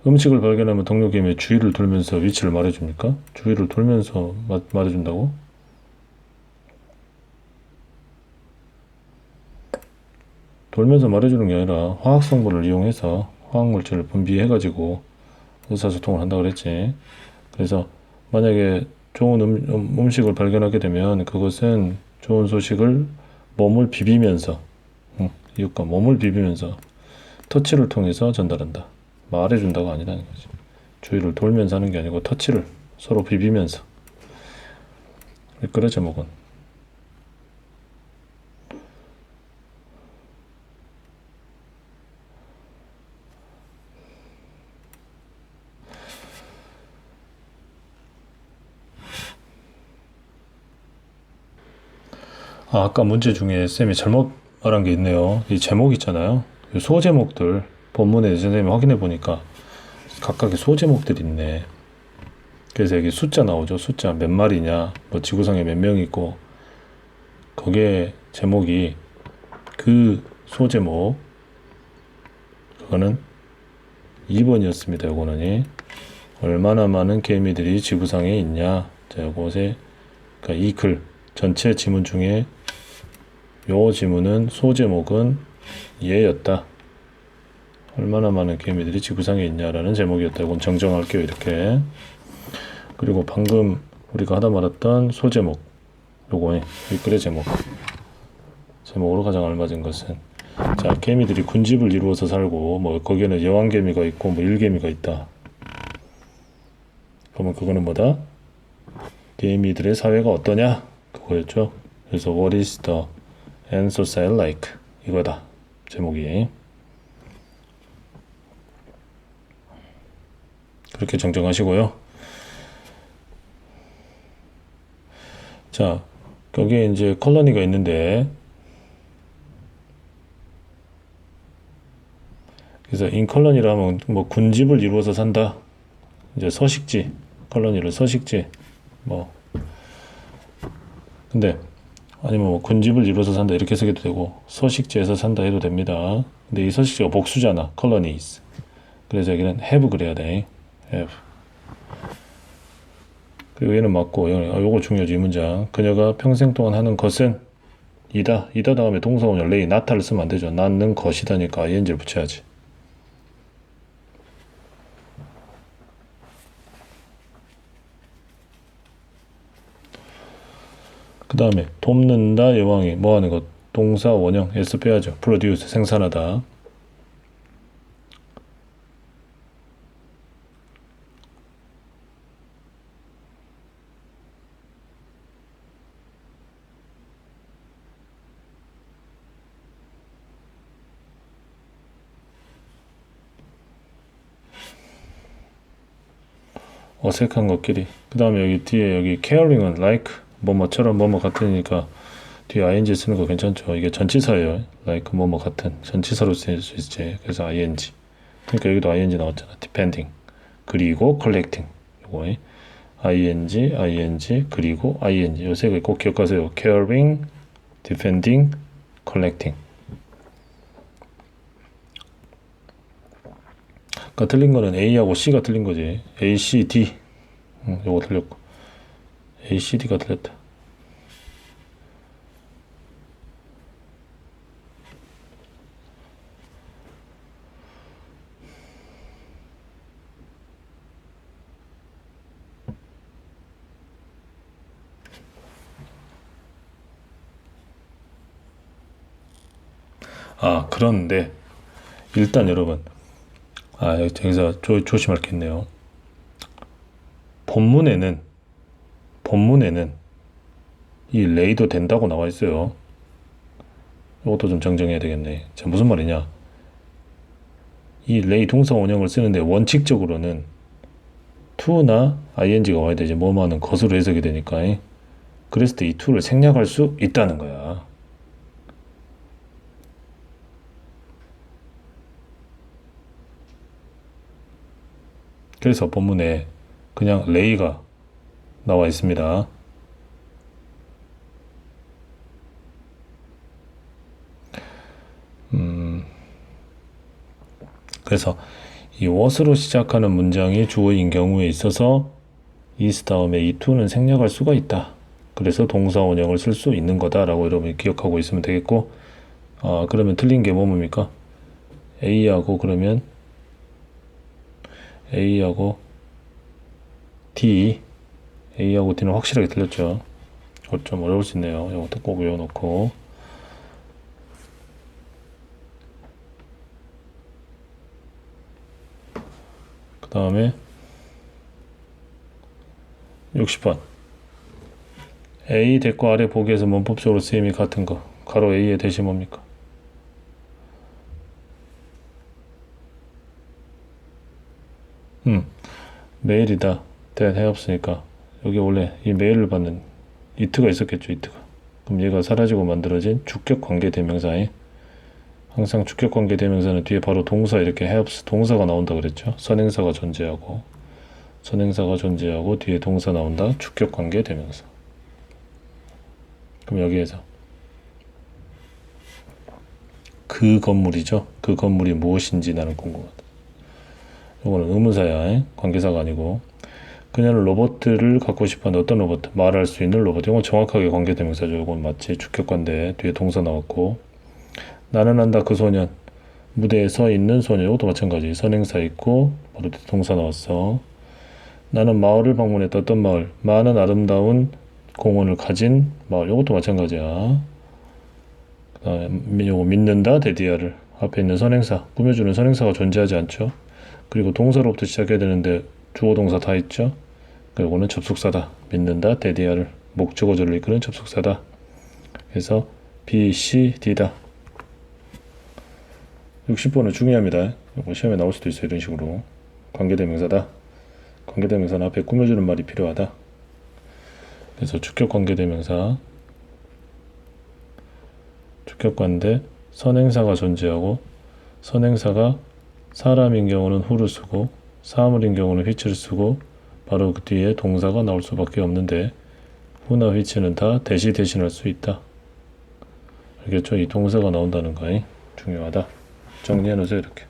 음식을 발견하면 동료 개미의 주위를 돌면서 위치를 말해줍니까? 주위를 돌면서 말해준다고? 돌면서 말해주는 게 아니라 화학 성분을 이용해서 화학물질을 분비해가지고 의사소통을 한다 그랬지. 그래서 만약에 좋은 음식을 발견하게 되면 그것은 좋은 소식을 몸을 비비면서, 이웃과 몸을 비비면서 터치를 통해서 전달한다. 말해준다가 아니라는 거지. 주위를 돌면서 하는 게 아니고 터치를 서로 비비면서. 그래 제목은. 아까 문제 중에 쌤이 잘못 말한 게 있네요. 이 제목 있잖아요. 이 소제목들 본문에 선생님이 확인해 보니까 각각의 소제목들이 있네. 그래서 여기 숫자 나오죠. 숫자 몇 마리냐, 뭐 지구상에 몇 명 있고, 거기에 제목이 그 소제목, 그거는 2번이었습니다. 요거는 얼마나 많은 개미들이 지구상에 있냐. 자, 요것에 그러니까 이 글 전체 지문 중에 요 지문은 소제목은 얘였다. 얼마나 많은 개미들이 지구상에 있냐라는 제목이었다. 이건 정정할게요. 이렇게. 그리고 방금 우리가 하다 말았던 소제목, 요거 이 글의 제목으로 가장 알맞은 것은, 자, 개미들이 군집을 이루어서 살고, 뭐 거기에는 여왕개미가 있고 뭐 일개미가 있다. 그러면 그거는 뭐다? 개미들의 사회가 어떠냐? 그거였죠. 그래서 What is the ant society like? 이거다. 제목이. 그렇게 정정하시고요. 자, 여기에 이제 컬러니가 있는데, 그래서 인컬러니라면 뭐 군집을 이루어서 산다. 이제 서식지, 컬러니를 서식지, 뭐 근데 아니면 뭐 군집을 이루어서 산다 이렇게 쓰기도 되고 서식지에서 산다 해도 됩니다. 근데 이 서식지가 복수잖아. colonies. 그래서 여기는 have 그래야 돼. have. 그리고 얘는 맞고, 요거 중요하지, 이 문장. 그녀가 평생 동안 하는 것은 이다. 이다 다음에 동사원형 레이 나타를 쓰면 안 되죠. 낳는 것이다니까 ing를 붙여야지. 그 다음에 돕는다 여왕이 뭐 하는 것, 동사 원형 s 빼야죠. produce 생산하다. 어색한 것끼리. 그 다음에 여기 뒤에 여기 caring은 like 뭐뭐처럼 뭐뭐 같으니까 뒤에 ing 쓰는 거 괜찮죠. 이게 전치사예요. like 뭐뭐 같은 전치사로 쓰일 수 있지. 그래서 ing. 그러니까 여기도 ing 나왔잖아. depending. 그리고 collecting. 요거 ing 그리고 ing. 요 세 개 꼭 기억하세요. caring, defending, collecting. 그러니까 틀린 거는 A하고 C가 틀린 거지. A, C, D. 요거 틀렸고. A, C, D가 틀렸다. 아, 그런데 일단 여러분, 여기서 조심할 게 있네요. 본문에는 이 레이도 된다고 나와 있어요. 이것도 좀 정정해야 되겠네. 자, 무슨 말이냐? 이 레이 동사 원형을 쓰는데 원칙적으로는 to나 ing가 와야 되지. 뭐뭐하는 것으로 해석이 되니까. 그랬을 때 이 to를 생략할 수 있다는 거야. 그래서 본문에 그냥 레이가 나와 있습니다. 그래서 이 what으로 시작하는 문장이 주어인 경우에 있어서 is 다음에 이 to는 생략할 수가 있다. 그래서 동사 원형을 쓸 수 있는 거다라고 여러분이 기억하고 있으면 되겠고, 그러면 틀린 게 뭡니까? A하고 그러면 A하고 D, A하고 D는 확실하게 틀렸죠. 좀 어려울 수 있네요. 이것도 꼭 외워놓고. 그 다음에 60번. A 대과 아래 보기에서 문법적으로 쓰임이 같은 거. 가로 A의 대시 뭡니까? 메일이다. 대한 해 없으니까 여기 원래 이 메일을 받는 it가 있었겠죠. it가. 그럼 얘가 사라지고 만들어진 주격 관계 대명사에, 항상 주격 관계 대명사는 뒤에 바로 동사 이렇게 have 동사가 나온다 그랬죠. 선행사가 존재하고 선행사가 존재하고 뒤에 동사 나온다. 주격관계 대명사. 그럼 여기에서 그 건물이죠. 그 건물이 무엇인지 나는 궁금하다. 이거는 의문사야. 관계사가 아니고. 그녀는 로봇을 갖고 싶어하는데 어떤 로봇? 말할 수 있는 로봇. 이건 정확하게 관계대명사죠. 이건 맞지. 주격관대 뒤에 동사 나왔고. 나는 안다 그 소년. 무대에 서 있는 소년. 이것도 마찬가지. 선행사 있고 바로 뒤에 동사 나왔어. 나는 마을을 방문했다. 어떤 마을? 많은 아름다운 공원을 가진 마을. 이것도 마찬가지야. 그다음에 요거 믿는다 데디아를 앞에 있는 선행사 꾸며주는 선행사가 존재하지 않죠. 그리고 동사로부터 시작해야 되는데 주어 동사 다 있죠. 그리고는 접속사다. 믿는다 데디아를 목적어절로 이끄는 접속사다. 그래서 B, C, D다. 60번은 중요합니다. 이거 시험에 나올 수도 있어요. 이런 식으로 관계대명사다. 관계대명사는 앞에 꾸며주는 말이 필요하다. 그래서 주격 관계대명사 주격관대 선행사가 존재하고 선행사가 사람인 경우는 who를 쓰고 사물인 경우는 which를 쓰고 바로 그 뒤에 동사가 나올 수밖에 없는데 who나 which는 다 대신할 수 있다. 알겠죠? 이 동사가 나온다는 거 중요하다. 정리해 놓으세요. 이렇게.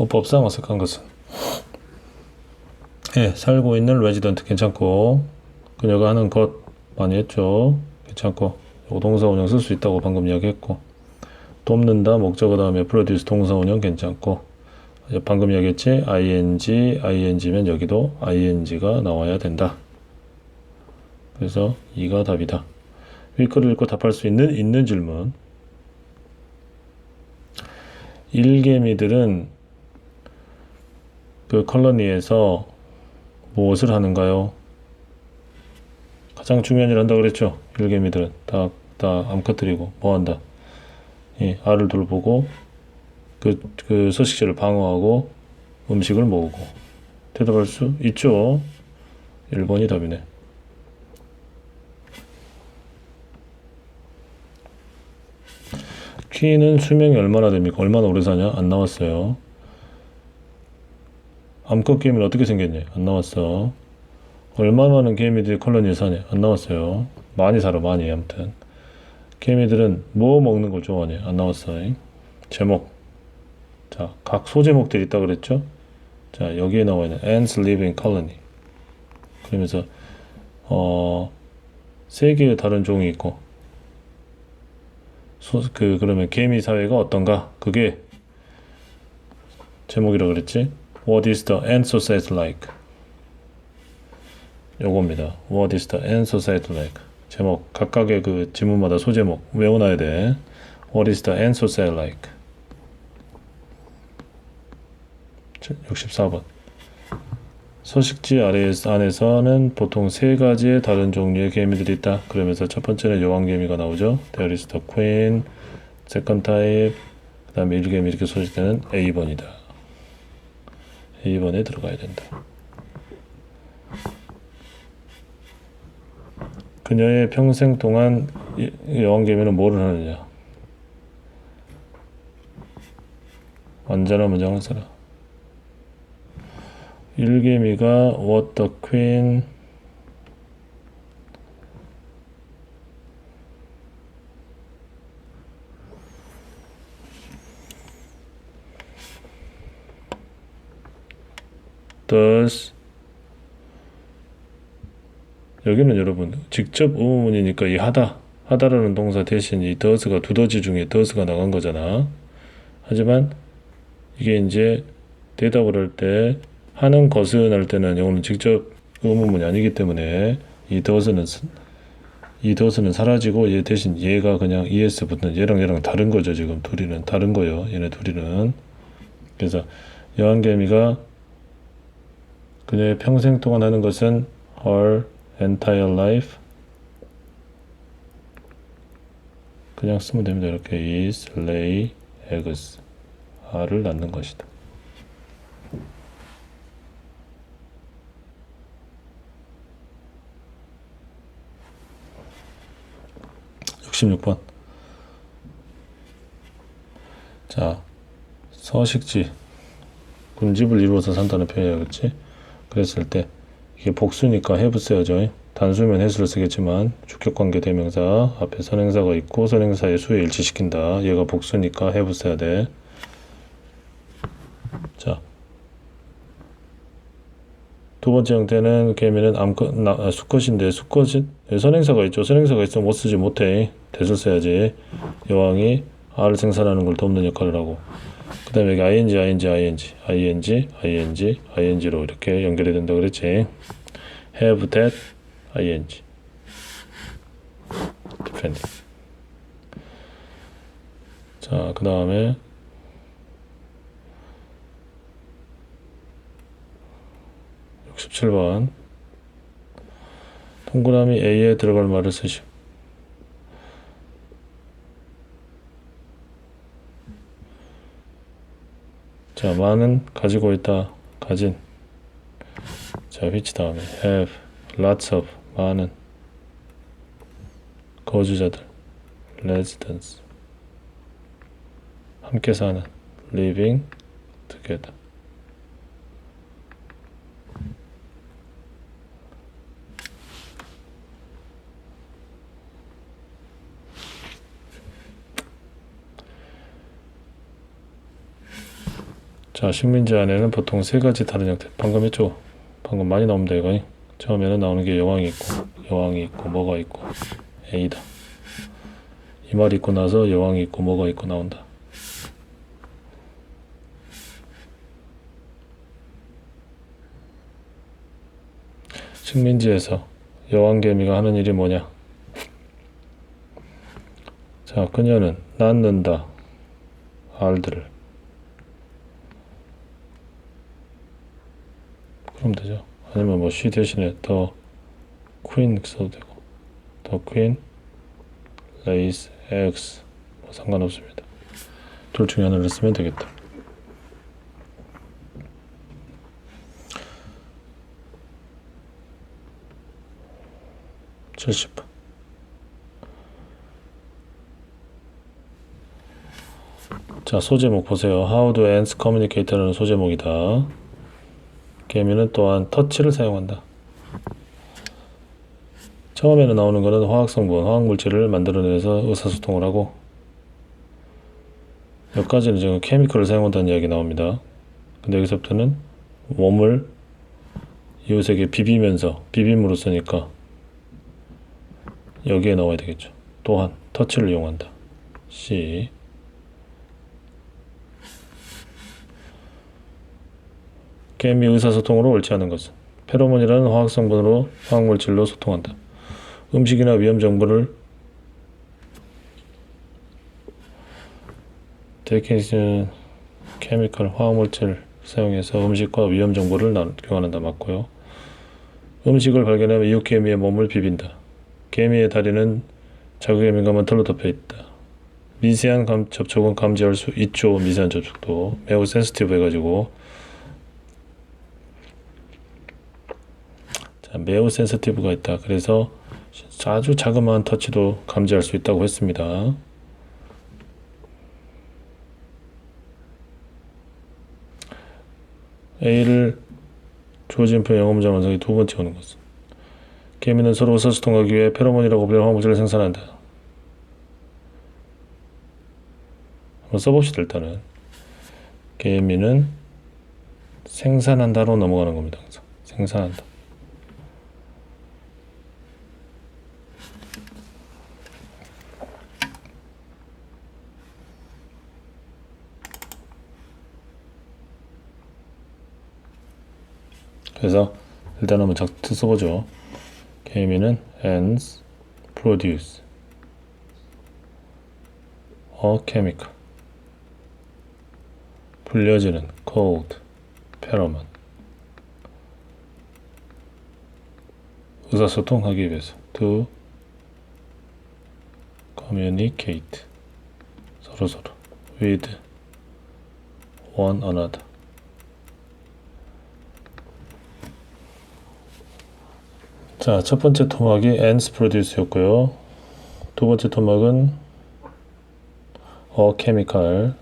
법상 어색한 것은 살고 있는 레지던트 괜찮고 그녀가 하는 것 많이 했죠. 괜찮고 동사 운영 쓸 수 있다고 방금 이야기했고 돕는다 목적어 다음에 프로듀스 동사 운영 괜찮고 방금 이야기했지 ing면 여기도 ing가 나와야 된다. 그래서 2가 답이다. 윗글을 읽고 답할 수 있는 질문. 일개미들은 그 컬러니에서 무엇을 하는가요? 가장 중요한 일 한다 그랬죠? 일개미들은 다 암컷들이고 뭐 한다? 알을 돌보고 그 서식지를 방어하고 음식을 모으고. 대답할 수 있죠? 1번이 답이네. 퀴는 수명이 얼마나 됩니까? 얼마나 오래 사냐? 안 나왔어요. 암컷 개미는 어떻게 생겼냐? 안 나왔어. 얼마 많은 개미들이 컬러니에 사냐? 안 나왔어요. 많이 살아, 많이. 아무튼 개미들은 뭐 먹는 걸 좋아하냐? 안 나왔어. 제목. 자, 각 소제목들이 있다 그랬죠? 자, 여기에 나와 있는 ants live in colony. 그러면서 3개의 다른 종이 있고 그러면 개미 사회가 어떤가? 그게 제목이라고 그랬지? What is the ant society like? 요겁니다. What is the ant society like? 제목, 각각의 그 지문마다 소제목 외워놔야 돼. What is the ant society like? 64번. 서식지 안에서는 보통 3가지의 다른 종류의 개미들이 있다. 그러면서 첫 번째는 여왕개미가 나오죠. There is the queen, second type, 그 다음에 일개미 이렇게 소식되는 A번이다. A번에 들어가야 된다. 그녀의 평생 동안 여왕개미는 뭐를 하느냐? 완전한 문장을 써라. 일개미가 What the queen does. 여기는 여러분 직접 의문문이니까 이 하다라는 동사 대신 이 does가 두더지 중에 does가 나간 거잖아. 하지만 이게 이제 대답을 할 때 하는 것은 할 때는 이거는 직접 의문문이 아니기 때문에 이 does는 이 does는 사라지고 얘 대신 얘가 그냥 es 붙는 얘랑 다른 거죠. 지금 둘이는 다른 거예요. 얘네 둘이는. 그래서 여왕개미가 그녀의 평생 동안 하는 것은 her entire life 그냥 쓰면 됩니다. 이렇게 is lay eggs 알을 낳는 것이다. 66번. 자, 서식지 군집을 이루어서 산다는 표현이겠지. 그랬을 때 이게 복수니까 have 써야죠. 단수면 has를 쓰겠지만 주격관계 대명사 앞에 선행사가 있고 선행사의 수에 일치시킨다. 얘가 복수니까 have 써야 돼. 자, 두 번째 형태는 개미는 수컷인데 수컷이 선행사가 있죠. 선행사가 있으면 못 쓰지 못해. 대를 써야지. 여왕이 알을 생산하는 걸 돕는 역할을 하고 그 다음에 여기 ing로 이렇게 연결이 된다 그랬지. have that ing defending. 자, 그 다음에 67번 동그라미 A에 들어갈 말을 쓰시오. 자, 많은 가지고 있다 가진. 자, which 다음에 have lots of 많은 거주자들 residents 함께 사는 living together. 자, 식민지 안에는 보통 세 가지 다른 형태. 방금 했죠? 방금 많이 나옵니다, 이거. 처음에는 나오는 게 여왕이 있고, 뭐가 있고, A다. 이 말 있고 나서 여왕이 있고, 뭐가 있고 나온다. 식민지에서 여왕개미가 하는 일이 뭐냐? 자, 그녀는 낳는다. 알들을. 그럼 되죠. 아니면 뭐 she 대신에 the queen 써도 되고 the queen lays eggs 뭐 상관없습니다. 둘 중에 하나를 쓰면 되겠다. (70번) 자, 소제목 보세요. How do ants communicate라는 소제목이다. 개미는 또한 터치를 사용한다. 처음에는 나오는 것은 화학성분, 화학물질을 만들어내서 의사소통을 하고 여기까지는 지금 케미컬을 사용한다는 이야기 나옵니다. 근데 여기서부터는 몸을 이웃에게 비비면서 비빔으로 쓰니까 여기에 나와야 되겠죠. 또한 터치를 이용한다. C 개미 의사소통으로 옳지 않은 것은 페로몬이라는 화학성분으로 화학물질로 소통한다. 음식이나 위험 정보를 데이케이션 케미컬 화학물질 사용해서 음식과 위험 정보를 교환한다. 맞고요. 음식을 발견하면 이웃 개미의 몸을 비빈다. 개미의 다리는 자극에 민감한 털로 덮여 있다. 미세한 접촉은 감지할 수 있죠. 미세한 접촉도 매우 센시티브 해가지고 자, 매우 센시티브가 있다. 그래서 아주 자그마한 터치도 감지할 수 있다고 했습니다. A를 주어진표 영어문장 완성이 두 번째 오는 것은 개미는 서로 의사소통하기 위해 페로몬이라고 불리는 화학물질을 생산한다. 한번 써봅시다. 일단은 개미는 생산한다로 넘어가는 겁니다. 항상 생산한다. 그래서 일단 한번 써보죠. 개미는 ants produce a chemical. 불려지는 called pheromone. 의사소통하기 위해서 to communicate 서로서로 with one another. 자, 첫 번째 토막이 ants produce였고요. 두 번째 토막은 a chemical.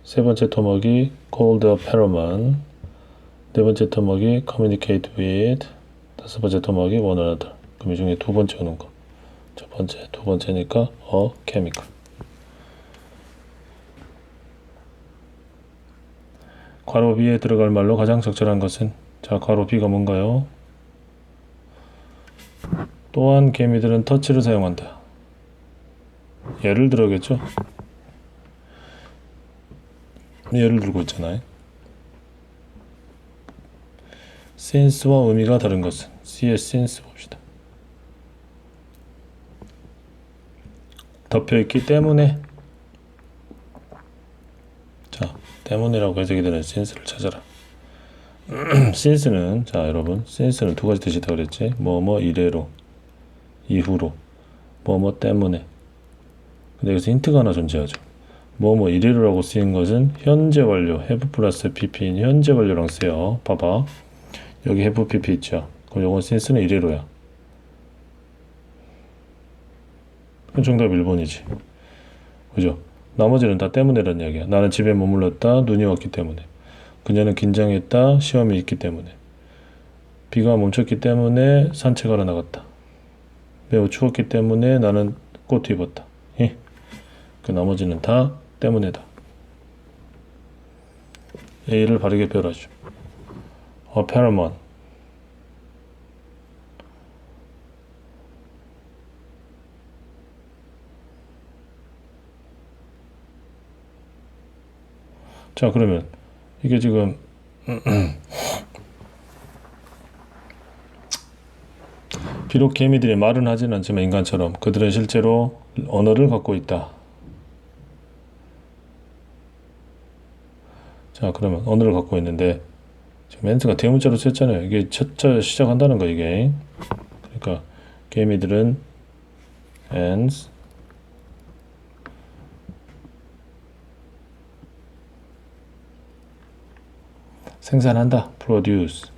세 번째 토막이 called a pheromone. 네 번째 토막이 communicate with. 다섯 번째 토막이 one another. 그럼 이 중에 두 번째 오는 거. 첫 번째, 두 번째니까 a chemical. 괄호 B에 들어갈 말로 가장 적절한 것은, 자, 괄호 B가 뭔가요? 또한 개미들은 터치를 사용한다. 예를 들어겠죠? 예를 들고 있잖아요. since와 의미가 다른 것은, C의 since 봅시다. 덮여있기 때문에. 자, 때문이라고 해석이 되는 since를 찾아라. since는, 자 여러분, since는 두 가지 뜻이 있다고 그랬지. 뭐뭐 이래로, 이후로, 뭐뭐 때문에. 근데 여기서 힌트가 하나 존재하죠. 뭐뭐 이래로라고 쓰인 것은 현재 완료, have 플러스 pp인 현재 완료랑 쓰여. 봐봐, 여기 have pp 있죠. 그럼 요건 since는 이래로야. 그럼 정답 1번이지. 그죠? 나머지는 다 때문에란 이야기야. 나는 집에 머물렀다. 눈이 왔기 때문에. 그녀는 긴장했다. 시험이 있기 때문에. 비가 멈췄기 때문에 산책하러 나갔다. 매우 추웠기 때문에 나는 코트 입었다. 예. 그 나머지는 다 때문에다. A를 바르게 표현하죠. A pheromone. 자, 그러면 이게 지금 비록 개미들이 말은 하진 않지만 인간처럼 그들은 실제로 언어를 갖고 있다. 자, 그러면 언어를 갖고 있는데 지금 엔트가 대문자로 쓰였잖아요. 이게 첫자 시작한다는 거, 이게. 그러니까 개미들은 ants 생산한다. produce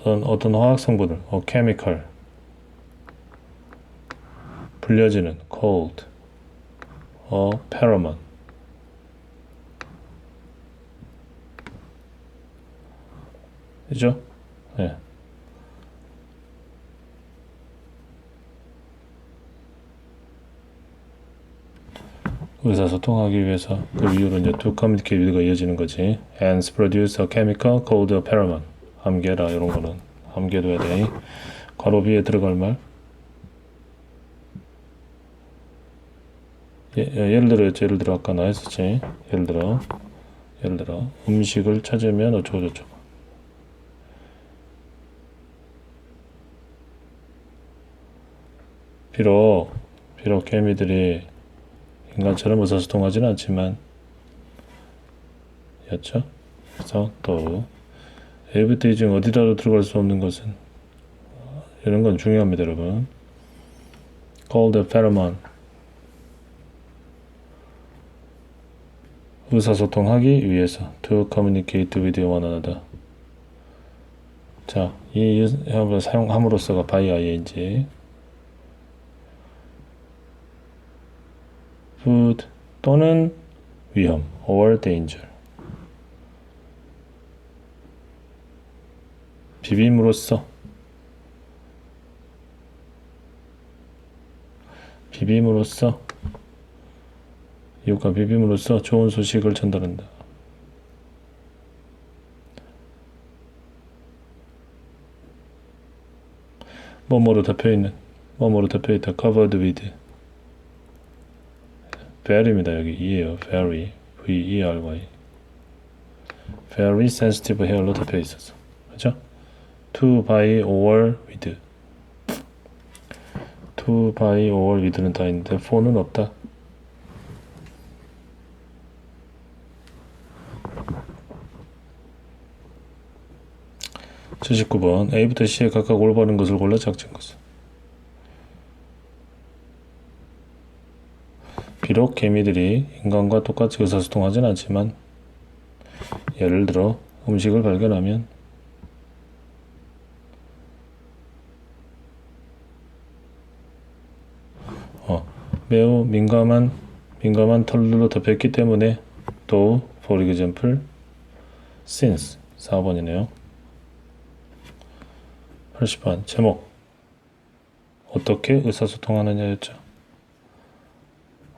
어떤 화학 성분을 a chemical 불려지는 called a pheromone. 그죠? 네. 의사소통하기 위해서 그 이후로 이제 to communicate with가 이어지는 거지. ants produce a chemical called a pheromone. 암계라, 이런 거는 암계둬야 돼. 괄호 B에 들어갈 말. 예를 들어 아까 나 했었지. 예를 들어 음식을 찾으면 어쩌고저쩌고. 비록 개미들이 인간처럼 의사소통하지는 않지만 였죠. 그래서 또 ABT 중 어디라도 들어갈 수 없는 것은, 이런 건 중요합니다, 여러분. called a pheromone. 의사소통하기 위해서 to communicate with one another. 자, 이 협을 사용함으로써가 by ing. food 또는 위험 or danger. 비빔으로써 이웃과 비빔으로써 좋은 소식을 전달한다. 뭐뭐로 덮여있다. covered with. very입니다. 여기 이에요. very, V-E-R-Y. very sensitive hair로 덮여있어서. 그죠? to buy or with. to buy or with는 다 있는데 for는 없다. (79번) A부터 C에 각각 올바른 것을 골라 작진 것을. 비록 개미들이 인간과 똑같이 의사소통하진 않지만 예를 들어 음식을 발견하면 매우 민감한 털로 덮였기 때문에 또 for example since 4번이네요. 80번 제목 어떻게 의사소통하느냐였죠.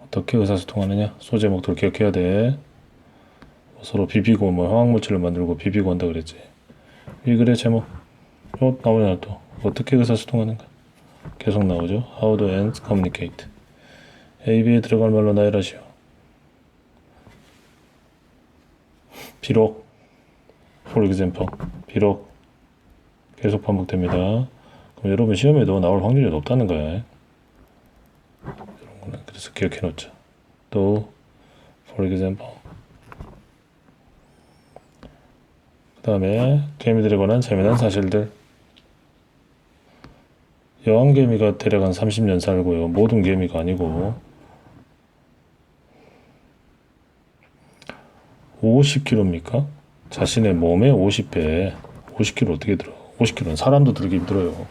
어떻게 의사소통하느냐 소제목도 기억해야 돼. 서로 비비고 화학물질을 만들고 비비고 한다 그랬지. 왜 그래 제목 나오냐 또 어떻게 의사소통하는가 계속 나오죠. How do ants communicate. A, B에 들어갈 말로 나열하시오. 비록 for example 비록 계속 반복됩니다. 그럼 여러분 시험에도 나올 확률이 높다는 거야. 그래서 기억해 놓자. 또 for example 그 다음에 개미들에 관한 재미난 사실들. 여왕개미가 대략 한 30년 살고요. 모든 개미가 아니고 50kg입니까? 자신의 몸의 50배 50kg 어떻게 들어? 50kg는 사람도 들기 힘들어요.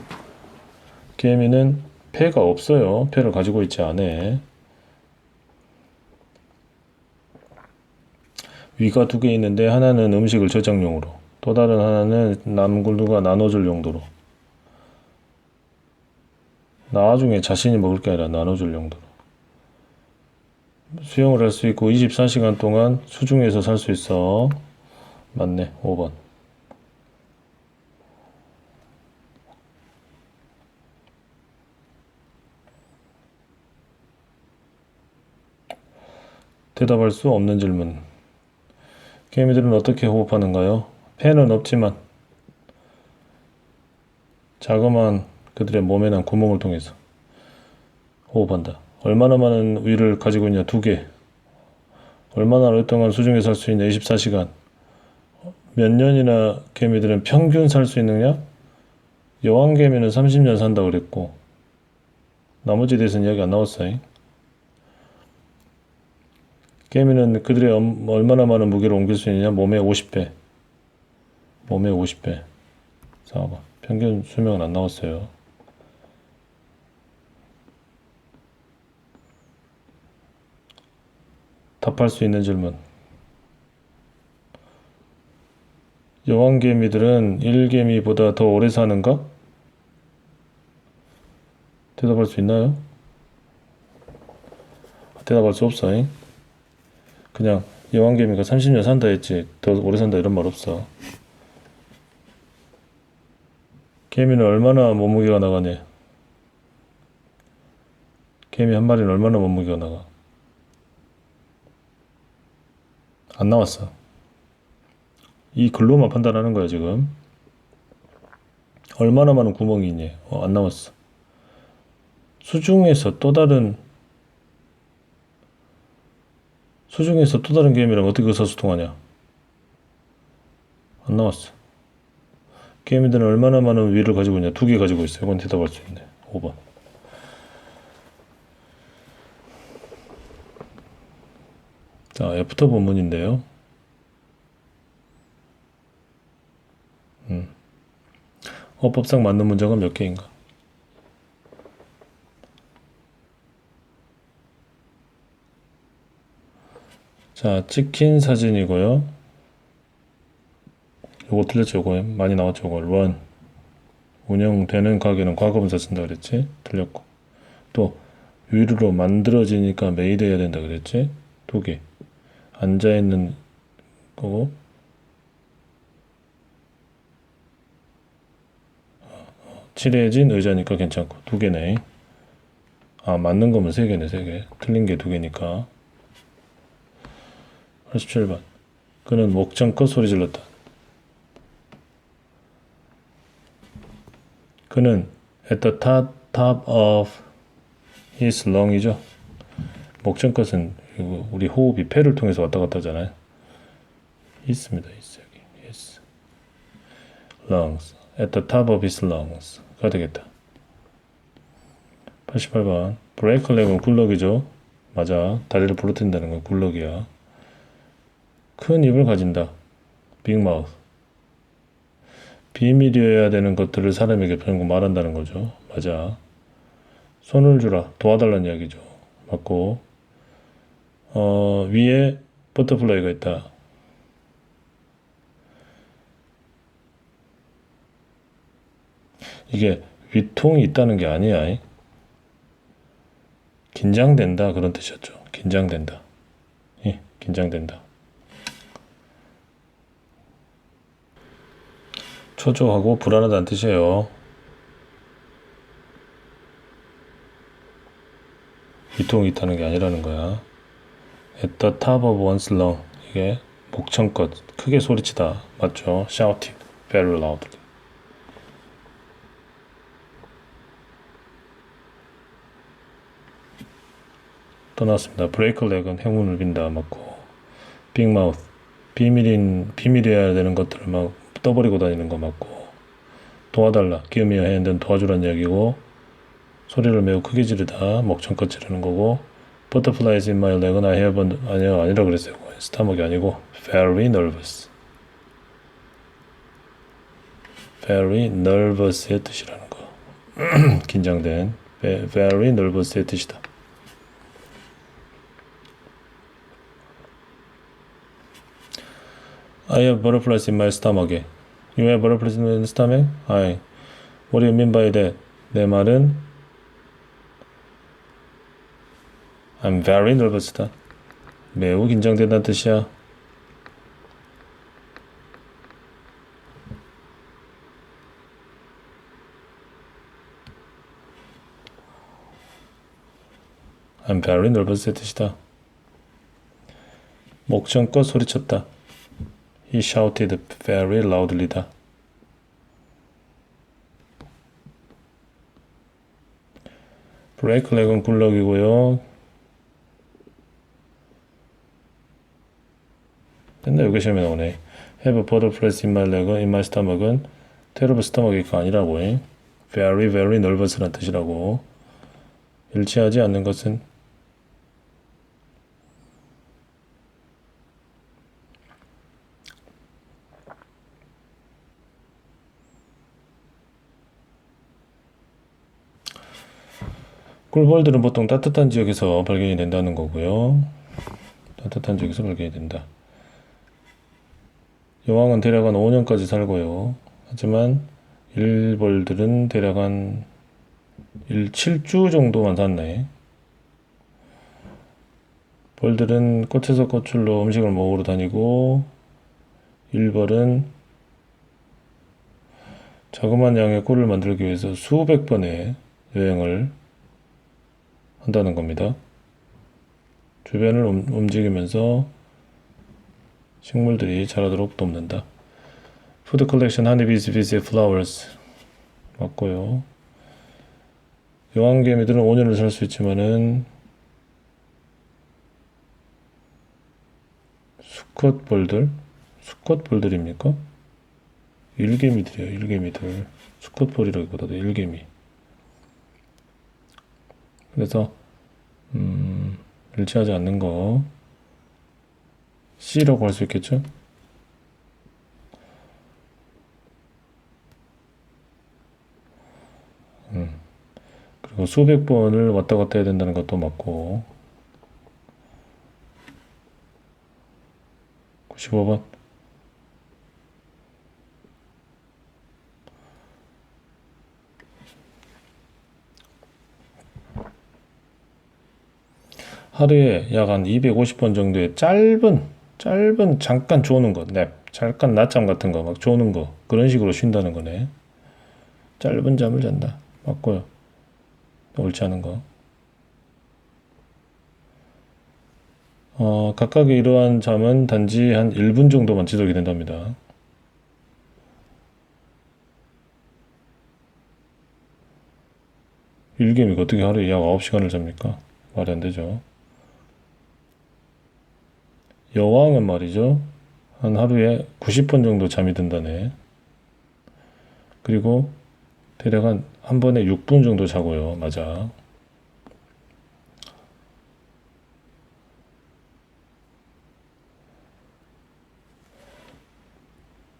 개미는 폐가 없어요. 폐를 가지고 있지 않아. 위가 2개 있는데 하나는 음식을 저장용으로 또 다른 하나는 남굴두가 나눠줄 용도로. 나중에 자신이 먹을 게 아니라 나눠줄 용도로. 수영을 할 수 있고 24시간 동안 수중에서 살 수 있어. 맞네. 5번. 대답할 수 없는 질문. 개미들은 어떻게 호흡하는가요? 폐는 없지만 자그마한 그들의 몸에 난 구멍을 통해서 호흡한다. 얼마나 많은 위를 가지고 있냐? 2개. 얼마나 오랫동안 수중에 살 수 있냐? 24시간. 몇 년이나 개미들은 평균 살 수 있느냐? 여왕개미는 30년 산다 그랬고 나머지에 대해서는 이야기 안 나왔어요. 개미는 그들의 얼마나 많은 무게를 옮길 수 있느냐? 몸의 50배. 몸의 50배. 4번. 평균 수명은 안 나왔어요. 답할 수 있는 질문. 여왕개미들은 일개미보다 더 오래 사는가? 대답할 수 있나요? 대답할 수 없어. 그냥 여왕개미가 30년 산다 했지 더 오래 산다 이런 말 없어. 개미는 얼마나 몸무게가 나가네. 개미 한 마리는 얼마나 몸무게가 나가? 안 나왔어. 이 글로만 판단하는 거야 지금. 얼마나 많은 구멍이 있니? 안 나왔어. 수중에서 또 다른 개미랑 어떻게 의사소통하냐? 안 나왔어. 개미들은 얼마나 많은 위를 가지고 있냐? 2개 가지고 있어요. 이건 대답할 수 있네. 5번. 자, 애프터 본문인데요. 어법상 맞는 문제가 몇 개인가? 자, 찍힌 사진이고요. 요거 틀렸죠? 요거 많이 나왔죠? 요거 run. 운영되는 가게는 과거분사 쓴다 그랬지? 틀렸고. 또 위로 만들어지니까 made 해야 된다 그랬지? 2개. 앉아있는 거고 칠해진 의자니까 괜찮고 2개네. 맞는 거면 3개네. 3개. 틀린 게 2개니까. 87번. 그는 목청껏 소리 질렀다. 그는 at the top of his lung이죠. 목적것은 우리 호흡이 폐를 통해서 왔다 갔다 하잖아요. 있습니다. 있어 여기. His lungs. At the top of his lungs.가 되겠다. 88번. break a leg은 굴럭이죠. 맞아. 다리를 부러뜨린다는 건 굴럭이야. 큰 입을 가진다. big mouth. 비밀이어야 되는 것들을 사람에게 편고 말한다는 거죠. 맞아. 손을 주라. 도와달라는 이야기죠. 맞고. 위에 버터플라이가 있다. 이게 위통이 있다는 게 아니야. 긴장된다 그런 뜻이었죠. 긴장된다. 예, 긴장된다. 초조하고 불안하다는 뜻이에요. 위통이 있다는 게 아니라는 거야. At the top of one's lung. 이게 목청껏 크게 소리치다. 맞죠? Shouted very loudly. 또 나왔습니다. break a leg은 행운을 빈다. 맞고. big mouth. 비밀이어야 되는 것들을 막 떠버리고 다니는 거 맞고. 도와달라. give me a hand은 도와주라는 이야기고. 소리를 매우 크게 지르다. 목청껏 지르는 거고. butterflies in my leg은 I have 아니라 그랬어요. 스타먹이 아니고 very nervous. very nervous의 뜻이라는 거. 긴장된 very nervous의 뜻이다. I have butterflies in my stomach. You have butterflies in your stomach? I. What do you mean by that? 내 말은 I'm very nervous다. 매우 긴장된다는 뜻이야. I'm very nervous의 뜻이다. 목청껏 소리쳤다. He shouted very loudly다. break leg은 굴럭이고요. 맨날 여기 시험에 나오네. have butterflies in my leg은 in my stomach은 terrible stomach이가 아니라고 해. very very nervous란 뜻이라고. 일치하지 않는 것은 꿀벌들은 보통 따뜻한 지역에서 발견이 된다는 거고요. 따뜻한 지역에서 발견이 된다. 여왕은 대략 한 5년까지 살고요. 하지만 일벌들은 대략 한 7주 정도만 샀네. 벌들은 꽃에서 꽃줄로 음식을 먹으러 다니고 일벌은 자그마한 양의 꿀을 만들기 위해서 수백 번의 여행을 한다는 겁니다. 주변을 움직이면서 식물들이 자라도록 돕는다. Food collection, honeybees visit flowers. 맞고요. 여왕개미들은 5년을 살 수 있지만은 수컷벌들입니까? 일개미들이에요. 일개미들. 수컷벌이라기보다도 일개미. 그래서 일치하지 않는 거 C라고 할 수 있겠죠? 그리고 수백 번을 왔다 갔다 해야 된다는 것도 맞고 95번 하루에 약 한 250번 정도의 짧은 잠깐 조는 거, 냅, 잠깐 낮잠 같은 거, 막 조는 거 그런 식으로 쉰다는 거네. 짧은 잠을 잔다. 맞고요. 옳지 않은 거. 각각의 이러한 잠은 단지 한 1분 정도만 지속이 된답니다. 일개미가 어떻게 하루에 약 9시간을 잡니까? 말이 안 되죠. 여왕은 말이죠. 한 하루에 90번 정도 잠이 든다네. 그리고 대략 한 번에 6분 정도 자고요. 맞아.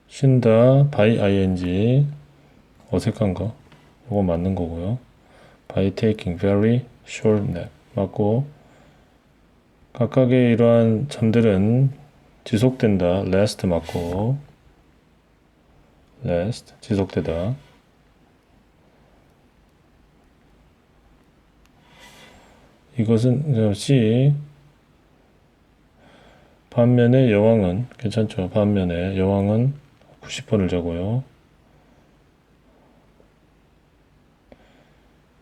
쉰다, by ing. 어색한 거. 이거 맞는 거고요. by taking very short nap. 맞고, 각각의 이러한 잠들은 지속된다. last 맞고, last. 지속되다. 이것은 C. 반면에 여왕은 괜찮죠. 반면에 여왕은 90번을 자고요.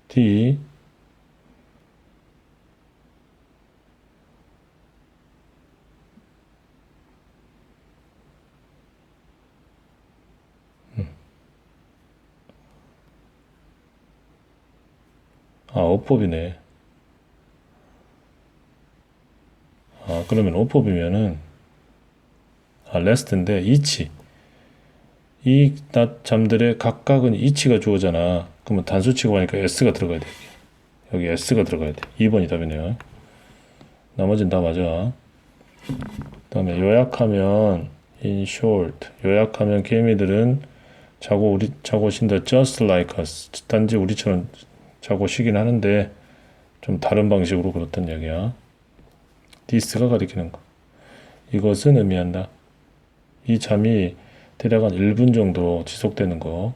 D. 어법이네. 그러면 어법이면은 레스트인데 이치. 이 낮 잠들의 각각은 이치가 주어잖아. 그러면 단수치고 하니까 S가 들어가야 돼. 여기 S가 들어가야 돼. 2번이 답이네요. 나머지는 다 맞아. 그 다음에 요약하면 in short. 요약하면 개미들은 자고 쉰다. just like us. 단지 우리처럼 자고 쉬긴 하는데 좀 다른 방식으로 그렇단 이야기야. this가 가리키는 거. 이것은 의미한다. 이 잠이 대략 한 1분 정도 지속되는 거.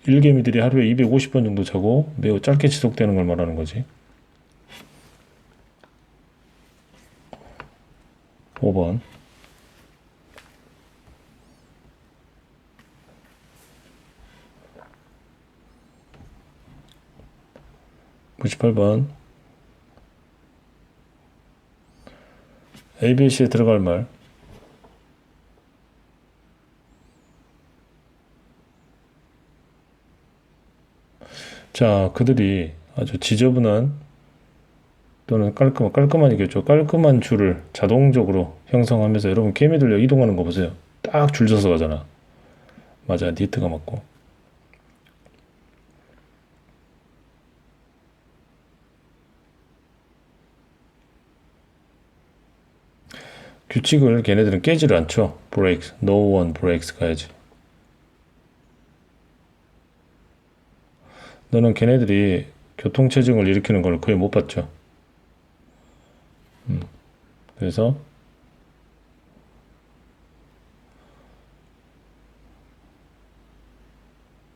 일개미들이 하루에 250번 정도 자고 매우 짧게 지속되는 걸 말하는 거지. 5번. 98번. ABC에 들어갈 말. 자, 그들이 아주 지저분한 또는 깔끔하니겠죠. 깔끔한 줄을 자동적으로 형성하면서 여러분 개미들 이동하는 거 보세요. 딱 줄 서서 가잖아. 맞아, 니트가 맞고. 규칙을 걔네들은 깨지를 않죠. breaks, no one breaks 가야지. 너는 걔네들이 교통체증을 일으키는 걸 거의 못 봤죠. 그래서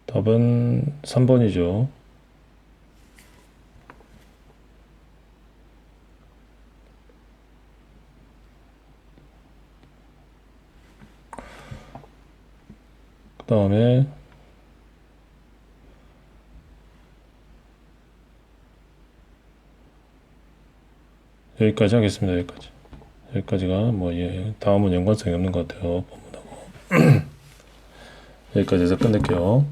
답은 3번이죠. 그 다음에 여기까지 하겠습니다. 여기까지가 뭐 다음은 연관성이 없는 것 같아요. 여기까지 해서 끝낼게요.